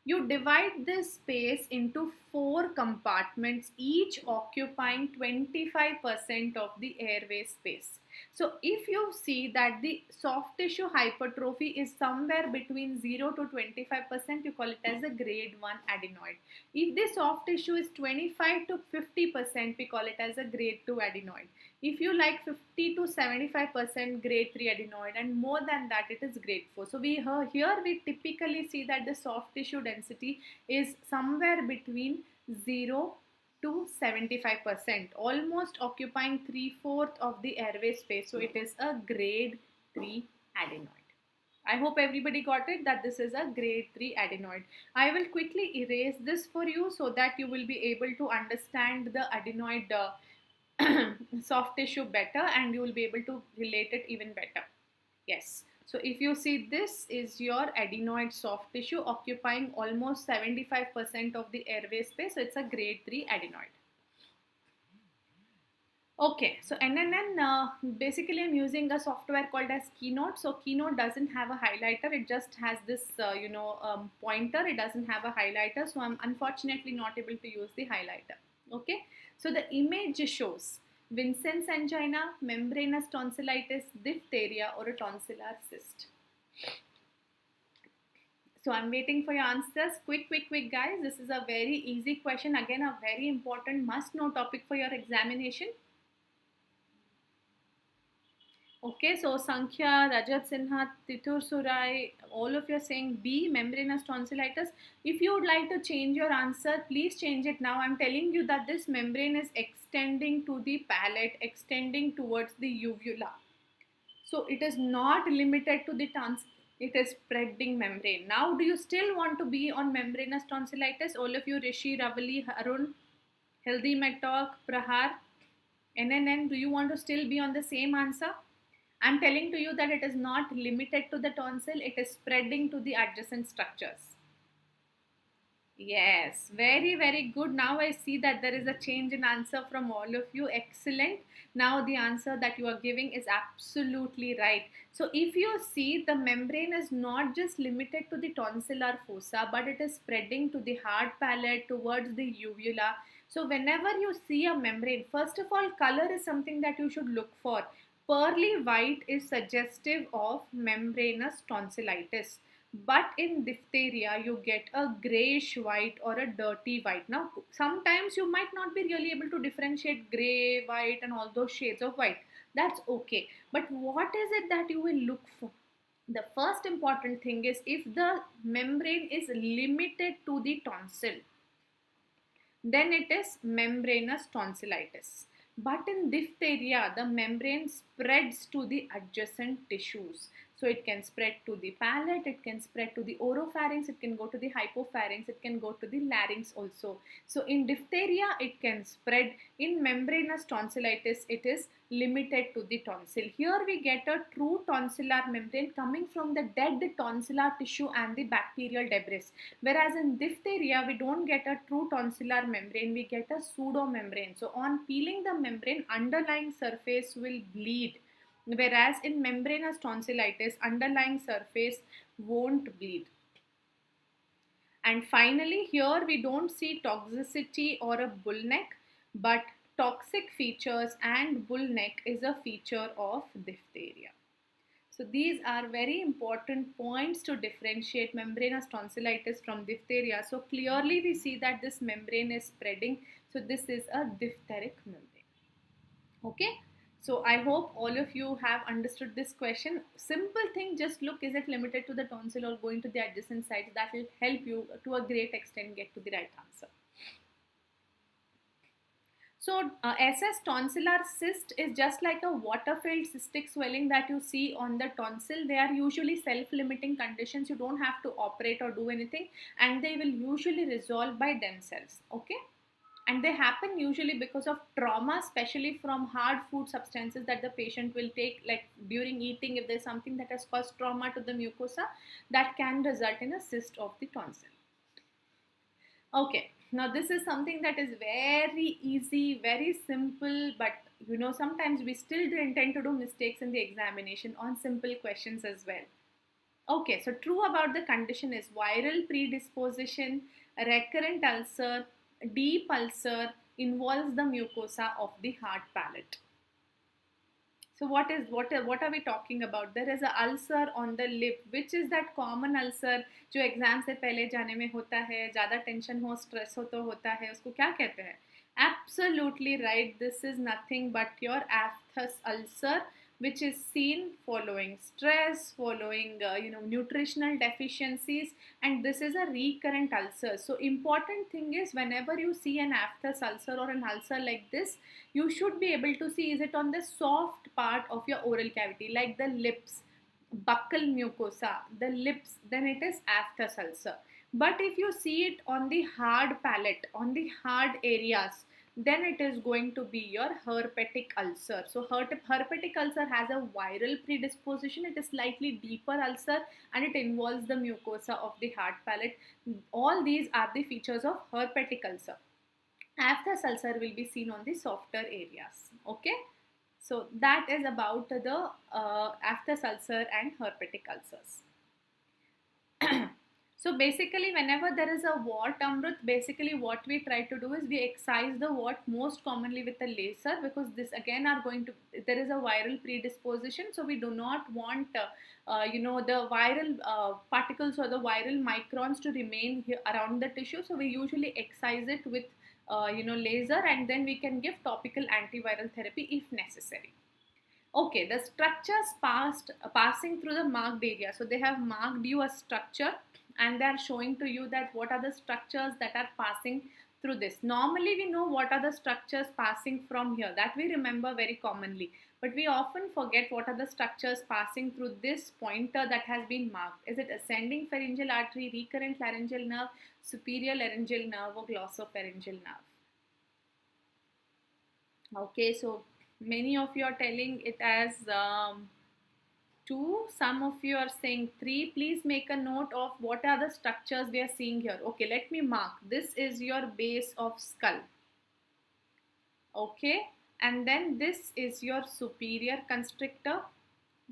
You divide this space into 4 compartments, each occupying 25% of the airway space. So if you see that the soft tissue hypertrophy is somewhere between 0 to 25%, you call it as a grade 1 adenoid. If the soft tissue is 25 to 50%, we call it as a grade 2 adenoid. If you like 50 to 75% grade 3 adenoid, and more than that it is grade 4. So here we typically see that the soft tissue density is somewhere between 0 to 75%, almost occupying 3/4 of the airway space. So it is a grade 3 adenoid. I hope everybody got it, that this is a grade 3 adenoid. I will quickly erase this for you so that you will be able to understand the adenoid soft tissue better, and you will be able to relate it even better. Yes. So if you see, this is your adenoid soft tissue occupying almost 75% of the airway space. So it's a grade 3 adenoid. Okay, so NNN, basically I'm using a software called as Keynote. So Keynote doesn't have a highlighter. It just has this, pointer. It doesn't have a highlighter. So I'm unfortunately not able to use the highlighter. Okay, so the image shows Vincent's angina, membranous tonsillitis, diphtheria, or a tonsillar cyst. So I'm waiting for your answers. Quick guys. This is a very easy question. Again, a very important must-know topic for your examination. Okay, so Sankhya, Rajat Sinha, Titur Surai, all of you are saying B, membranous tonsillitis. If you would like to change your answer, please change it now. I'm telling you that this membrane is extending to the palate, extending towards the uvula. So it is not limited to the tonsil. It is spreading membrane. Now, do you still want to be on membranous tonsillitis? All of you, Rishi, Ravali, Arun, Healthy Metalk, Prahar, NNN, do you want to still be on the same answer? I'm telling to you that it is not limited to the tonsil, it is spreading to the adjacent structures. Yes, very good. Now I see that there is a change in answer from all of you. Excellent. Now the answer that you are giving is absolutely right. So if you see, the membrane is not just limited to the tonsillar fossa, but it is spreading to the hard palate towards the uvula. So whenever you see a membrane, first of all, color is something that you should look for. Pearly white is suggestive of membranous tonsillitis. But in diphtheria, you get a grayish white or a dirty white. Now, sometimes you might not be really able to differentiate gray, white and all those shades of white. That's okay. But what is it that you will look for? The first important thing is if the membrane is limited to the tonsil, then it is membranous tonsillitis. But in diphtheria, the membrane spreads to the adjacent tissues. So it can spread to the palate, it can spread to the oropharynx, it can go to the hypopharynx, it can go to the larynx also. So in diphtheria, it can spread. In membranous tonsillitis, it is limited to the tonsil. Here we get a true tonsillar membrane coming from the dead tonsillar tissue and the bacterial debris. Whereas in diphtheria, we don't get a true tonsillar membrane, we get a pseudo membrane. So on peeling the membrane, underlying surface will bleed. Whereas in membranous tonsillitis, underlying surface won't bleed. And finally, here we don't see toxicity or a bull neck, but toxic features and bull neck is a feature of diphtheria. So these are very important points to differentiate membranous tonsillitis from diphtheria. So clearly we see that this membrane is spreading. So this is a diphtheric membrane. Okay. So I hope all of you have understood this question. Simple thing, just look, is it limited to the tonsil or going to the adjacent sites? That will help you to a great extent get to the right answer. So SS tonsillar cyst is just like a water-filled cystic swelling that you see on the tonsil. They are usually self-limiting conditions. You don't have to operate or do anything, and they will usually resolve by themselves. Okay. And they happen usually because of trauma, especially from hard food substances that the patient will take, like during eating. If there's something that has caused trauma to the mucosa, that can result in a cyst of the tonsil. Okay, now this is something that is very easy, very simple, but you know, sometimes we still do tend to do mistakes in the examination on simple questions as well. Okay, so true about the condition is viral predisposition, recurrent ulcer, deep ulcer, involves the mucosa of the hard palate. So what are we talking about? There is a ulcer on the lip. Which is that common ulcer जो exam से पहले जाने में होता है, ज़्यादा tension हो, stress हो तो होता है, उसको क्या कहते हैं? Absolutely right. This is nothing but your aphthous ulcer, which is seen following stress, following nutritional deficiencies, and this is a recurrent ulcer. So important thing is, whenever you see an aphthous ulcer or an ulcer like this, you should be able to see, is it on the soft part of your oral cavity, like the lips, buccal mucosa, the lips, then it is aphthous ulcer. But if you see it on the hard palate, on the hard areas, then it is going to be your herpetic ulcer. So herpetic ulcer has a viral predisposition. It is slightly deeper ulcer and it involves the mucosa of the hard palate. All these are the features of herpetic ulcer. Aphthous ulcer will be seen on the softer areas. Okay. So that is about the aphthous ulcer and herpetic ulcers. So basically, whenever there is a wart, Amrut, basically what we try to do is we excise the wart most commonly with a laser, because this again are going to, there is a viral predisposition. So we do not want, the viral particles or the viral microns to remain here around the tissue. So we usually excise it with, laser, and then we can give topical antiviral therapy if necessary. Okay, the structures passing through the marked area. So they have marked you a structure and they are showing to you that what are the structures that are passing through this. Normally we know what are the structures passing from here, that we remember very commonly, but we often forget what are the structures passing through this pointer that has been marked. Is it ascending pharyngeal artery, recurrent laryngeal nerve, superior laryngeal nerve, or glossopharyngeal nerve? Okay, so many of you are telling it as 2, some of you are saying 3. Please make a note of what are the structures we are seeing here. Okay, let me mark. This is your base of skull. Okay, and then this is your superior constrictor.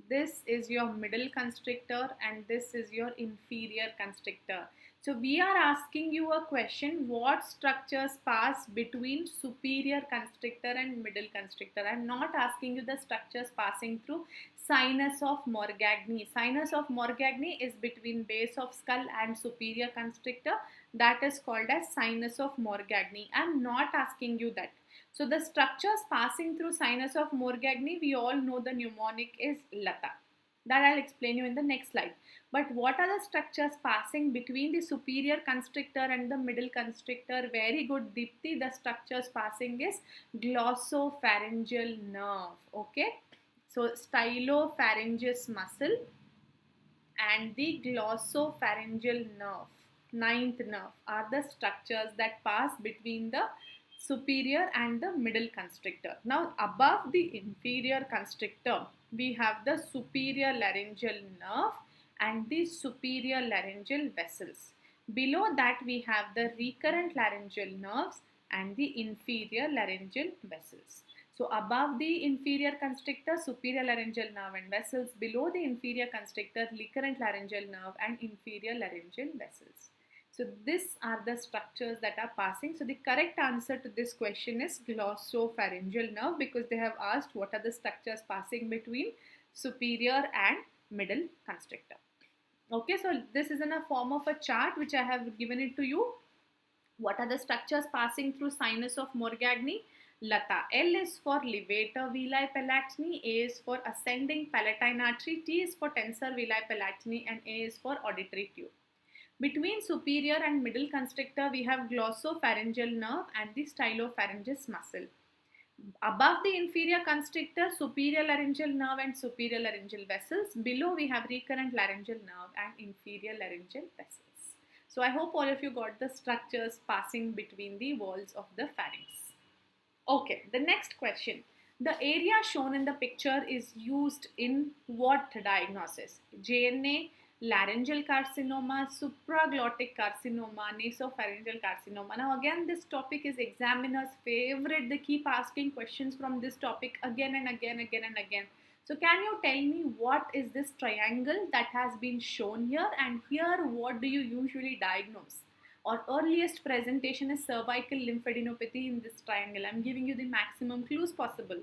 This is your middle constrictor, and this is your inferior constrictor. So we are asking you a question: what structures pass between superior constrictor and middle constrictor? I am not asking you the structures passing through sinus of Morgagni. Sinus of Morgagni is between base of skull and superior constrictor. That is called as sinus of Morgagni. I am not asking you that. So the structures passing through sinus of Morgagni, we all know the mnemonic is Lata. That I'll explain you in the next slide. But what are the structures passing between the superior constrictor and the middle constrictor? Very good, Deepti. The structures passing is glossopharyngeal nerve. Okay. So stylopharyngeus muscle, and the glossopharyngeal nerve, ninth nerve, are the structures that pass between the superior and the middle constrictor. Now, above the inferior constrictor, we have the superior laryngeal nerve and the superior laryngeal vessels. Below that, we have the recurrent laryngeal nerves and the inferior laryngeal vessels. So above the inferior constrictor, superior laryngeal nerve and vessels. Below the inferior constrictor, recurrent laryngeal nerve and inferior laryngeal vessels. So these are the structures that are passing. So the correct answer to this question is glossopharyngeal nerve, because they have asked what are the structures passing between superior and middle constrictor. Okay, so this is in a form of a chart which I have given it to you. What are the structures passing through sinus of Morgagni? Lata. L is for levator villi palatini, A is for ascending palatine artery, T is for tensor villi palatini, and A is for auditory tube. Between superior and middle constrictor, we have glossopharyngeal nerve and the stylopharyngeus muscle. Above the inferior constrictor, superior laryngeal nerve and superior laryngeal vessels. Below, we have recurrent laryngeal nerve and inferior laryngeal vessels. So I hope all of you got the structures passing between the walls of the pharynx. Okay, the next question. The area shown in the picture is used in what diagnosis? JNA, laryngeal carcinoma, supraglottic carcinoma, nasopharyngeal carcinoma. Now again, this topic is examiner's favorite. They keep asking questions from this topic again and again. So can you tell me what is this triangle that has been shown here, and here what do you usually diagnose? Or earliest presentation is cervical lymphadenopathy in this triangle. I'm giving you the maximum clues possible.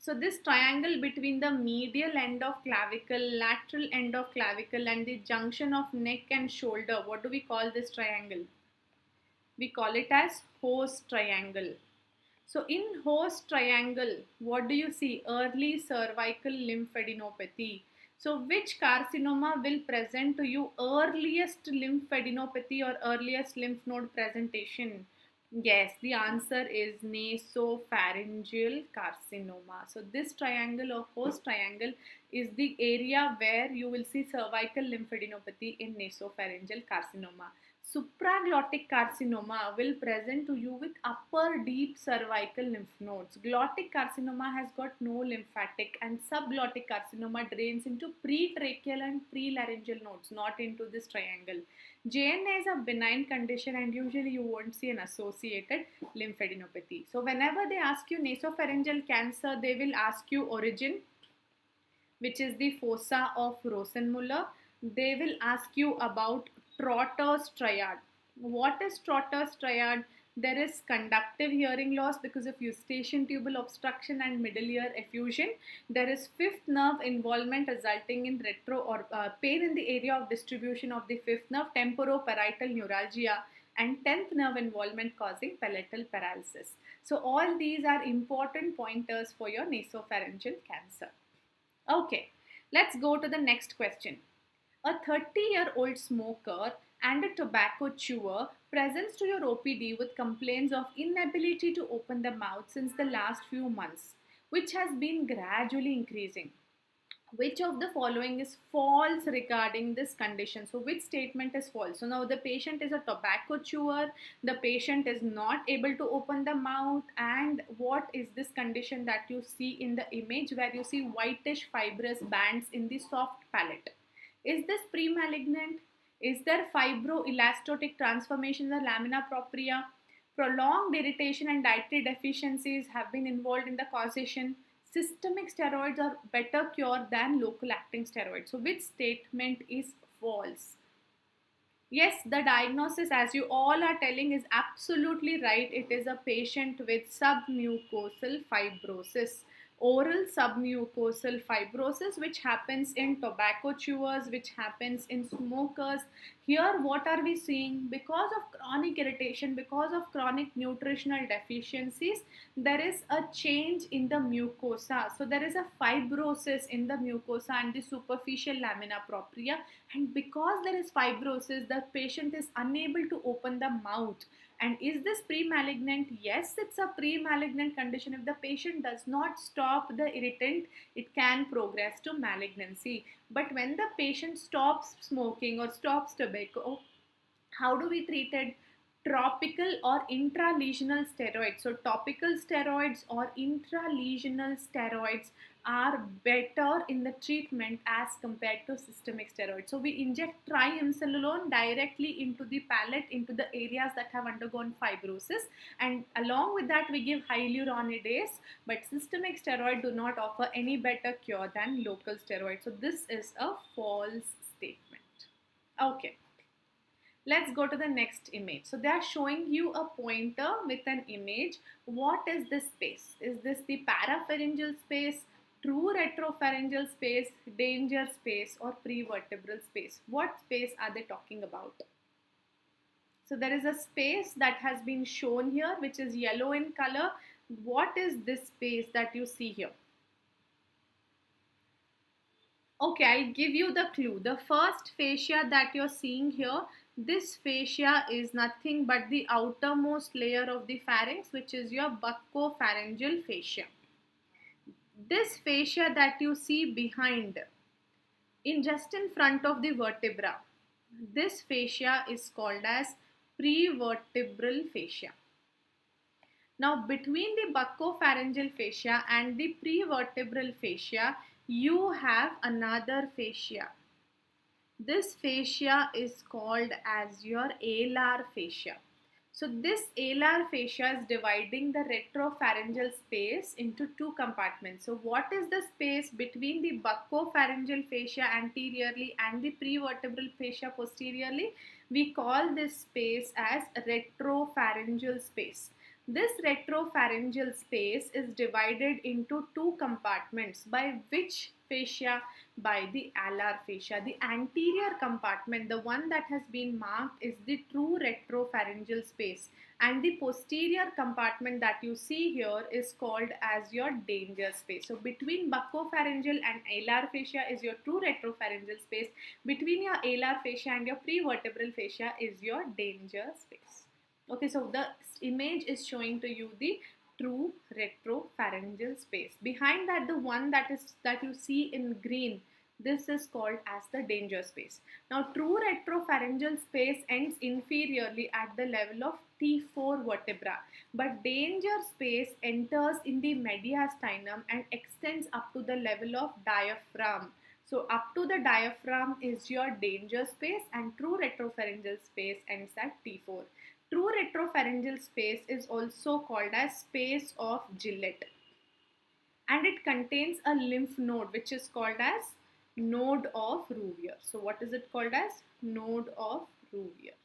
So this triangle between the medial end of clavicle, lateral end of clavicle, and the junction of neck and shoulder, what do we call this triangle? We call it as Hose triangle. So in Hose triangle, what do you see? Early cervical lymphadenopathy. So which carcinoma will present to you earliest lymphadenopathy or earliest lymph node presentation? Yes, the answer is nasopharyngeal carcinoma. So this triangle or Hose triangle is the area where you will see cervical lymphadenopathy in nasopharyngeal carcinoma. Supraglottic carcinoma will present to you with upper deep cervical lymph nodes. Glottic carcinoma has got no lymphatic, and subglottic carcinoma drains into pretracheal and prelaryngeal nodes, not into this triangle. JNA is a benign condition and usually you won't see an associated lymphadenopathy. So whenever they ask you nasopharyngeal cancer, they will ask you origin, which is the fossa of Rosenmuller. They will ask you about Trotter's triad. What is Trotter's triad? There is conductive hearing loss because of eustachian tubal obstruction and middle ear effusion. There is fifth nerve involvement resulting in retro or pain in the area of distribution of the fifth nerve, temporoparietal neuralgia, and 10th nerve involvement causing palatal paralysis. So all these are important pointers for your nasopharyngeal cancer. Okay, let's go to the next question. A 30-year-old smoker and a tobacco chewer presents to your OPD with complaints of inability to open the mouth since the last few months, which has been gradually increasing. Which of the following is false regarding this condition? So which statement is false? So now the patient is a tobacco chewer, the patient is not able to open the mouth, and what is this condition that you see in the image where you see whitish fibrous bands in the soft palate? Is this pre-malignant? Is there fibroelastotic transformation in the lamina propria? Prolonged irritation and dietary deficiencies have been involved in the causation. Systemic steroids are better cure than local acting steroids. So which statement is false? Yes, the diagnosis, as you all are telling, is absolutely right. It is a patient with submucosal fibrosis. Oral submucosal fibrosis, which happens in tobacco chewers, which happens in smokers. Here what are we seeing? Because of chronic irritation, because of chronic nutritional deficiencies, there is a change in the mucosa. So there is a fibrosis in the mucosa and the superficial lamina propria, and because there is fibrosis, the patient is unable to open the mouth. And is this pre-malignant? Yes, it's a pre-malignant condition. If the patient does not stop the irritant, it can progress to malignancy. But when the patient stops smoking or stops tobacco, how do we treat it? Topical or intralesional steroids. So topical steroids or intralesional steroids are better in the treatment as compared to systemic steroids. So we inject triamcinolone directly into the palate, into the areas that have undergone fibrosis, and along with that we give hyaluronidase. But systemic steroid do not offer any better cure than local steroids. So this is a false statement. Okay. Let's go to the next image. So they are showing you a pointer with an image. What is this space? Is this the parapharyngeal space, true retropharyngeal space, danger space, or prevertebral space? What space are they talking about? So there is a space that has been shown here, which is yellow in color. What is this space that you see here? Okay, I'll give you the clue. The first fascia that you're seeing here, this fascia is nothing but the outermost layer of the pharynx, which is your buccopharyngeal fascia. This fascia that you see behind, just in front of the vertebra, this fascia is called as prevertebral fascia. Now, between the buccopharyngeal fascia and the prevertebral fascia, you have another fascia. This fascia is called as your alar fascia. So this alar fascia is dividing the retropharyngeal space into two compartments. So what is the space between the buccopharyngeal fascia anteriorly and the prevertebral fascia posteriorly? We call this space as retropharyngeal space. This retropharyngeal space is divided into two compartments. By which fascia? By the alar fascia. The anterior compartment, the one that has been marked, is the true retropharyngeal space, and the posterior compartment that you see here is called as your danger space. So between buccopharyngeal and alar fascia is your true retropharyngeal space. Between your alar fascia and your prevertebral fascia is your danger space. Okay, so the image is showing to you the true retropharyngeal space. Behind that, the one that you see in green, this is called as the danger space. Now, true retropharyngeal space ends inferiorly at the level of T4 vertebra, but danger space enters in the mediastinum and extends up to the level of diaphragm. So up to the diaphragm is your danger space, and true retropharyngeal space ends at T4. True retropharyngeal space is also called as space of Gillette, and it contains a lymph node which is called as node of Rouvier. So what is it called as? Node of Rouvier.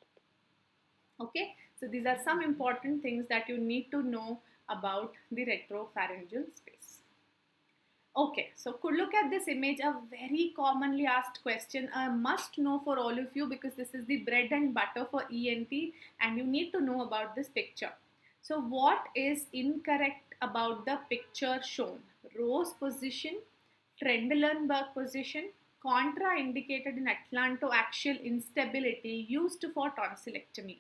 Okay, so these are some important things that you need to know about the retropharyngeal space. Okay, so could look at this image, a very commonly asked question, a must know for all of you, because this is the bread and butter for ENT and you need to know about this picture. So what is incorrect about the picture shown? Rose position, Trendelenburg position, contraindicated in atlantoaxial instability, used for tonsillectomy.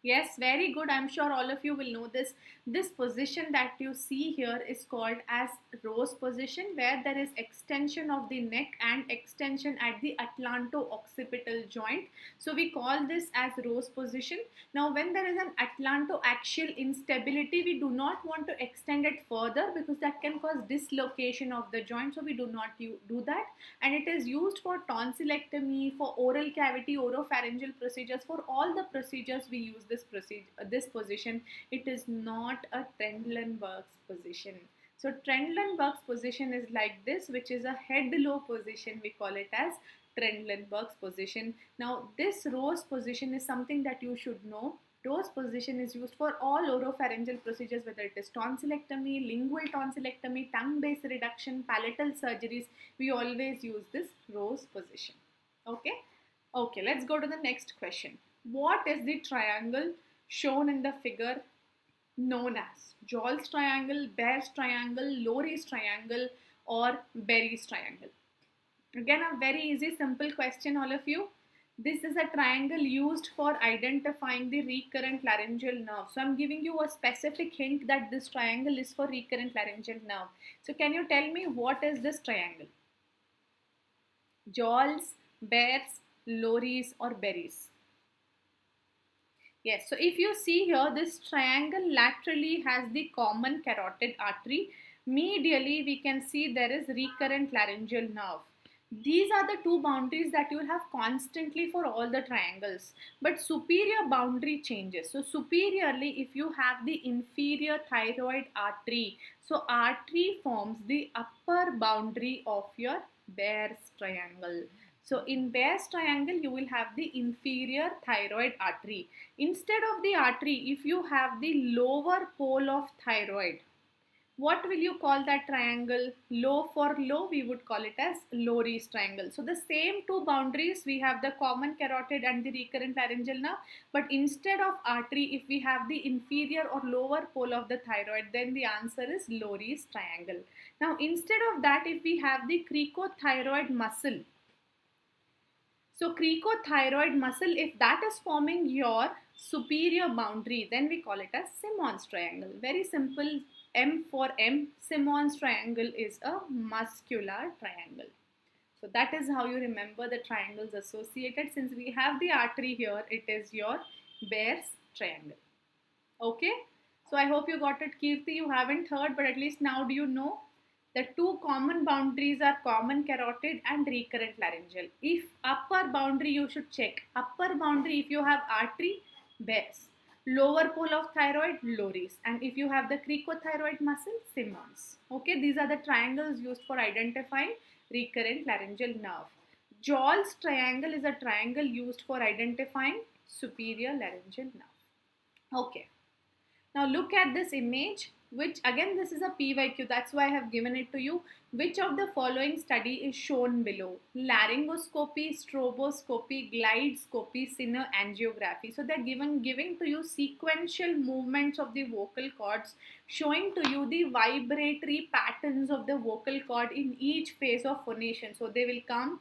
Yes, very good. I'm sure all of you will know this. This position that you see here is called as rose position, where there is extension of the neck and extension at the atlanto-occipital joint. So we call this as rose position. Now, when there is an atlanto-axial instability, we do not want to extend it further because that can cause dislocation of the joint. So we do not do that. And it is used for tonsillectomy, for oral cavity, oropharyngeal procedures. For all the procedures we use this position. It is not a Trendelenburg's position. So Trendelenburg's position is like this, which is a head low position. We call it as Trendelenburg's position. Now this rose position is something that you should know. Rose position is used for all oropharyngeal procedures, whether it is tonsillectomy, lingual tonsillectomy, tongue base reduction, palatal surgeries. We always use this rose position. Okay. Okay, let's go to the next question. What is the triangle shown in the figure known as? Joel's triangle, Bear's triangle, Lorry's triangle, or Berry's triangle? Again, a very easy, simple question, all of you. This is a triangle used for identifying the recurrent laryngeal nerve. So I'm giving you a specific hint that this triangle is for recurrent laryngeal nerve. So can you tell me what is this triangle? Jowls, bears, lories or berries? Yes, so if you see here, this triangle laterally has the common carotid artery. Medially, we can see there is recurrent laryngeal nerve. These are the two boundaries that you will have constantly for all the triangles. But superior boundary changes. So superiorly, if you have the inferior thyroid artery, so artery forms the upper boundary of your Bear's triangle. So in Bear's triangle, you will have the inferior thyroid artery. Instead of the artery, if you have the lower pole of thyroid, what will you call that triangle? Low for low, we would call it as Lowry's triangle. So the same two boundaries, we have the common carotid and the recurrent laryngeal nerve. But instead of artery, if we have the inferior or lower pole of the thyroid, then the answer is Lowry's triangle. Now instead of that, if we have the cricothyroid muscle, so cricothyroid muscle, if that is forming your superior boundary, then we call it as Simon's triangle. Very simple. M for M. Simon's triangle is a muscular triangle. So that is how you remember the triangles associated. Since we have the artery here, it is your Bear's triangle. Okay. So I hope you got it, Kirti. You haven't heard, but at least now do you know? The two common boundaries are common carotid and recurrent laryngeal. If upper boundary, you should check. Upper boundary, if you have artery, Bear's. Lower pole of thyroid, Lowry's. And if you have the cricothyroid muscle, Simon's. Okay, these are the triangles used for identifying recurrent laryngeal nerve. Jowls triangle is a triangle used for identifying superior laryngeal nerve. Okay. Now look at this image, which again this is a PYQ, that's why I have given it to you. Which of the following study is shown below? Laryngoscopy, stroboscopy, glidescopy, angiography. So they're giving to you sequential movements of the vocal cords, showing to you the vibratory patterns of the vocal cord in each phase of phonation. So they will come,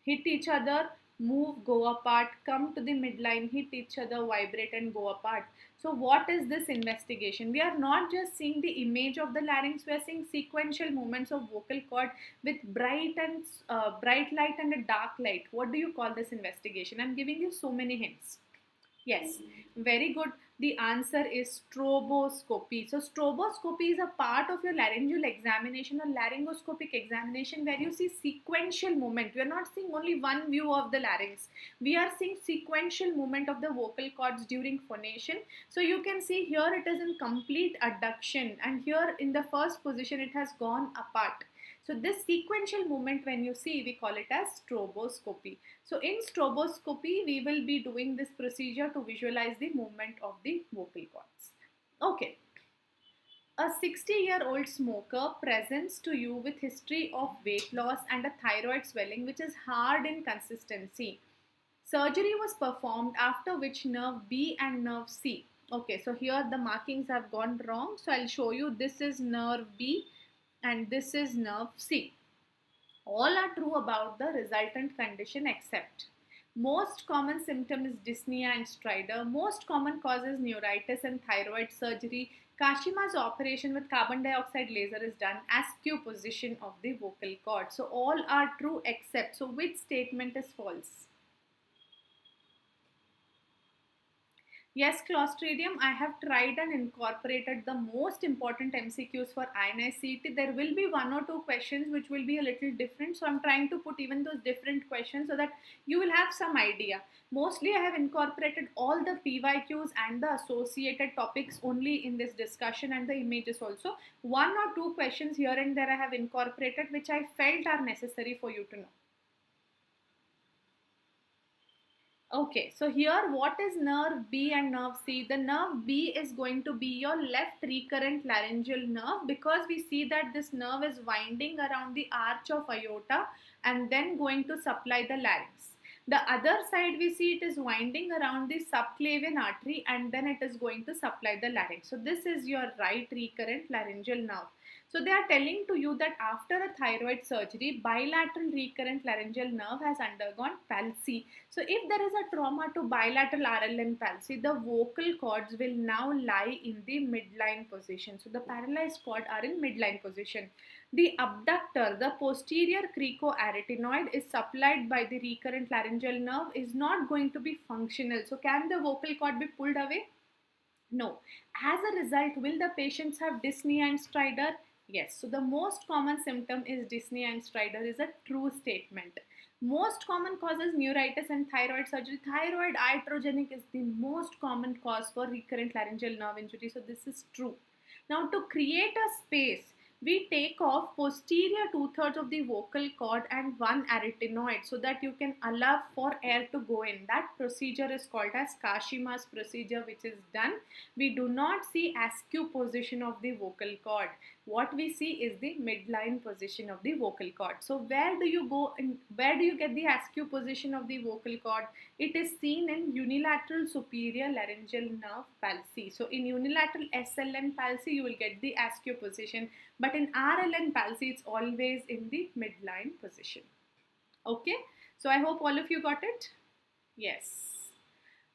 hit each other, move, go apart, come to the midline, hit each other, vibrate and go apart. So what is this investigation? We are not just seeing the image of the larynx, we are seeing sequential movements of vocal cord with bright light and a dark light. What do you call this investigation? I'm giving you so many hints. Yes, very good. The answer is stroboscopy. So stroboscopy is a part of your laryngeal examination or laryngoscopic examination where you see sequential movement. We are not seeing only one view of the larynx. We are seeing sequential movement of the vocal cords during phonation. So you can see here it is in complete adduction, and here in the first position it has gone apart. So this sequential movement, when you see, we call it as stroboscopy. So in stroboscopy, we will be doing this procedure to visualize the movement of the vocal cords. Okay. A 60-year-old smoker presents to you with history of weight loss and a thyroid swelling which is hard in consistency. Surgery was performed, after which nerve B and nerve C. Okay, so here the markings have gone wrong. So I'll show you, this is nerve B and this is nerve C. All are true about the resultant condition except most common symptom is dyspnea and stridor. Most common cause is neuritis and thyroid surgery. Kashima's operation with carbon dioxide laser is done. Askew position of the vocal cord. So all are true except. So which statement is false? Yes, Clostridium, I have tried and incorporated the most important MCQs for INI-CET. There will be one or two questions which will be a little different. So I'm trying to put even those different questions so that you will have some idea. Mostly I have incorporated all the PYQs and the associated topics only in this discussion and the images also. One or two questions here and there I have incorporated which I felt are necessary for you to know. Okay, so here what is nerve B and nerve C? The nerve B is going to be your left recurrent laryngeal nerve, because we see that this nerve is winding around the arch of aorta and then going to supply the larynx. The other side we see it is winding around the subclavian artery and then it is going to supply the larynx. So this is your right recurrent laryngeal nerve. So they are telling to you that after a thyroid surgery, bilateral recurrent laryngeal nerve has undergone palsy. So if there is a trauma to bilateral RLN palsy, the vocal cords will now lie in the midline position. So the paralyzed cord are in midline position. The abductor, the posterior cricoarytenoid, is supplied by the recurrent laryngeal nerve, is not going to be functional. So can the vocal cord be pulled away? No. As a result, will the patients have dyspnea and stridor? Yes. So the most common symptom is dyspnea and stridor is a true statement. Most common causes neuritis and thyroid surgery. Thyroid iatrogenic is the most common cause for recurrent laryngeal nerve injury. So this is true. Now to create a space, we take off posterior 2/3 of the vocal cord and one arytenoid so that you can allow for air to go in. That procedure is called as Kashima's procedure, which is done. We do not see askew position of the vocal cord. What we see is the midline position of the vocal cord. So where do you go and where do you get the askew position of the vocal cord? It is seen in unilateral superior laryngeal nerve palsy. So in unilateral SLN palsy, you will get the askew position. But in RLN palsy, it's always in the midline position. Okay. So I hope all of you got it. Yes.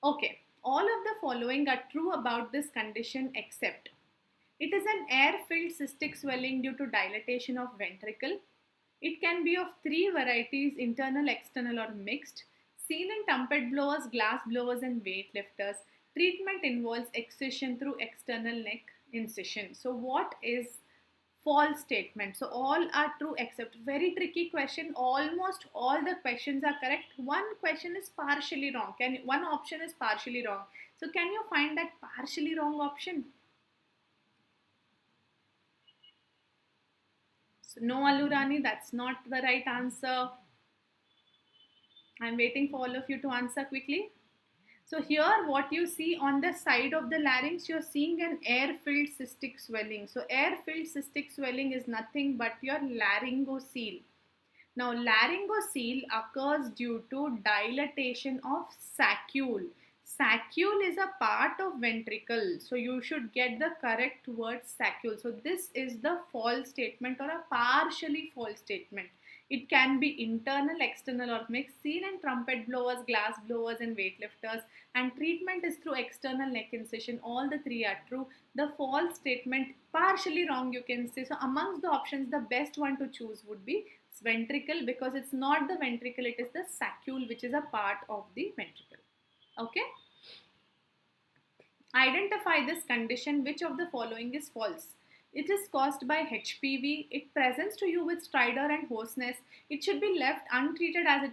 Okay. All of the following are true about this condition except it is an air-filled cystic swelling due to dilatation of ventricle. It can be of three varieties, internal, external or mixed. Seen in trumpet blowers, glass blowers and weightlifters. Treatment involves excision through external neck incision. So what is false statement? So all are true except very tricky question. Almost all the questions are correct. One question is partially wrong. One option is partially wrong. So can you find that partially wrong option? So no, Alurani, that's not the right answer. I'm waiting for all of you to answer quickly. So here what you see on the side of the larynx, you're seeing an air-filled cystic swelling. So air-filled cystic swelling is nothing but your laryngocele. Now laryngocele occurs due to dilatation of saccule. Saccule is a part of ventricle. So you should get the correct word saccule. So this is the false statement or a partially false statement. It can be internal, external or mixed, seen in trumpet blowers, glass blowers and weightlifters, and treatment is through external neck incision. All the three are true. The false statement, partially wrong you can say. So amongst the options, the best one to choose would be ventricle because it's not the ventricle, it is the saccule which is a part of the ventricle. Okay. Identify this condition. Which of the following is false? It is caused by HPV. It presents to you with stridor and hoarseness. It should be left untreated as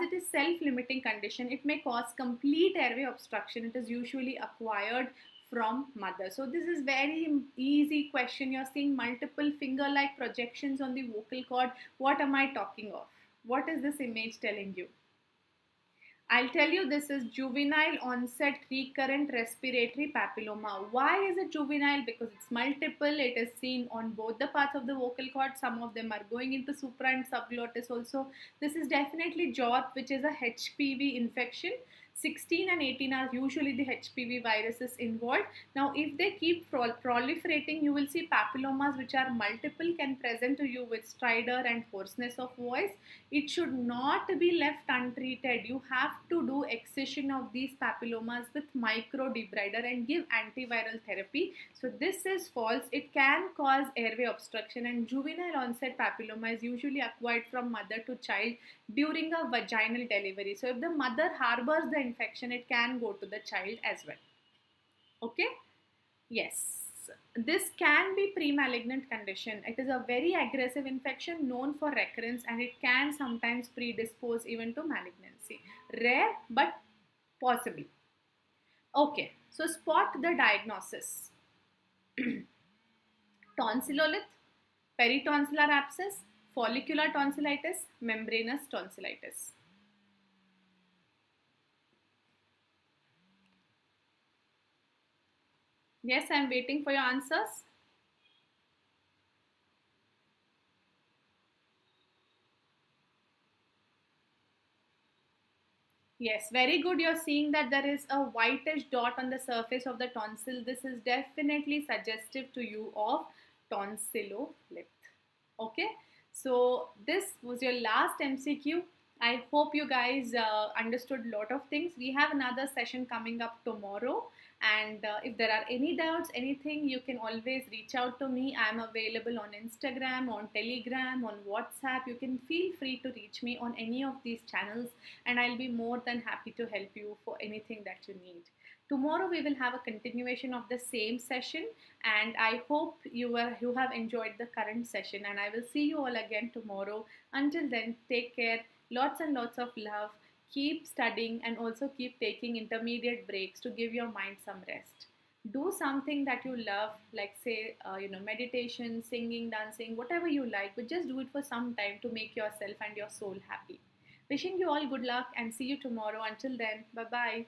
it is self-limiting condition. It may cause complete airway obstruction. It is usually acquired from mother. So this is very easy question. You're seeing multiple finger-like projections on the vocal cord. What am I talking of? What is this image telling you? I'll tell you, this is juvenile onset recurrent respiratory papilloma. Why is it juvenile? Because it's multiple. It is seen on both the parts of the vocal cord. Some of them are going into supra and subglottis also. This is definitely JORP, which is a HPV infection. 16 and 18 are usually the HPV viruses involved. Now, if they keep proliferating, you will see papillomas which are multiple can present to you with stridor and hoarseness of voice. It should not be left untreated. You have to do excision of these papillomas with microdebrider and give antiviral therapy. So this is false. It can cause airway obstruction, and juvenile onset papilloma is usually acquired from mother to child during a vaginal delivery. So if the mother harbors the infection, it can go to the child as well. Okay? Yes. This can be pre-malignant condition. It is a very aggressive infection known for recurrence, and it can sometimes predispose even to malignancy. Rare but possible. Okay. So spot the diagnosis. Tonsillolith, peritonsillar abscess, follicular tonsillitis, membranous tonsillitis. Yes, I am waiting for your answers. Yes, very good. You're seeing that there is a whitish dot on the surface of the tonsil. This is definitely suggestive to you of tonsillolith. Okay, so this was your last MCQ. I hope you guys understood a lot of things. We have another session coming up tomorrow, and if there are any doubts, anything, you can always reach out to me. I'm available on Instagram, on Telegram, on WhatsApp. You can feel free to reach me on any of these channels, and I'll be more than happy to help you for anything that you need. Tomorrow we will have a continuation of the same session, and I hope you have enjoyed the current session, and I will see you all again tomorrow. Until then, take care. Lots and lots of love. Keep studying and also keep taking intermediate breaks to give your mind some rest. Do something that you love, like say meditation, singing, dancing, whatever you like, but just do it for some time to make yourself and your soul happy. Wishing you all good luck and see you tomorrow. Until then, bye bye.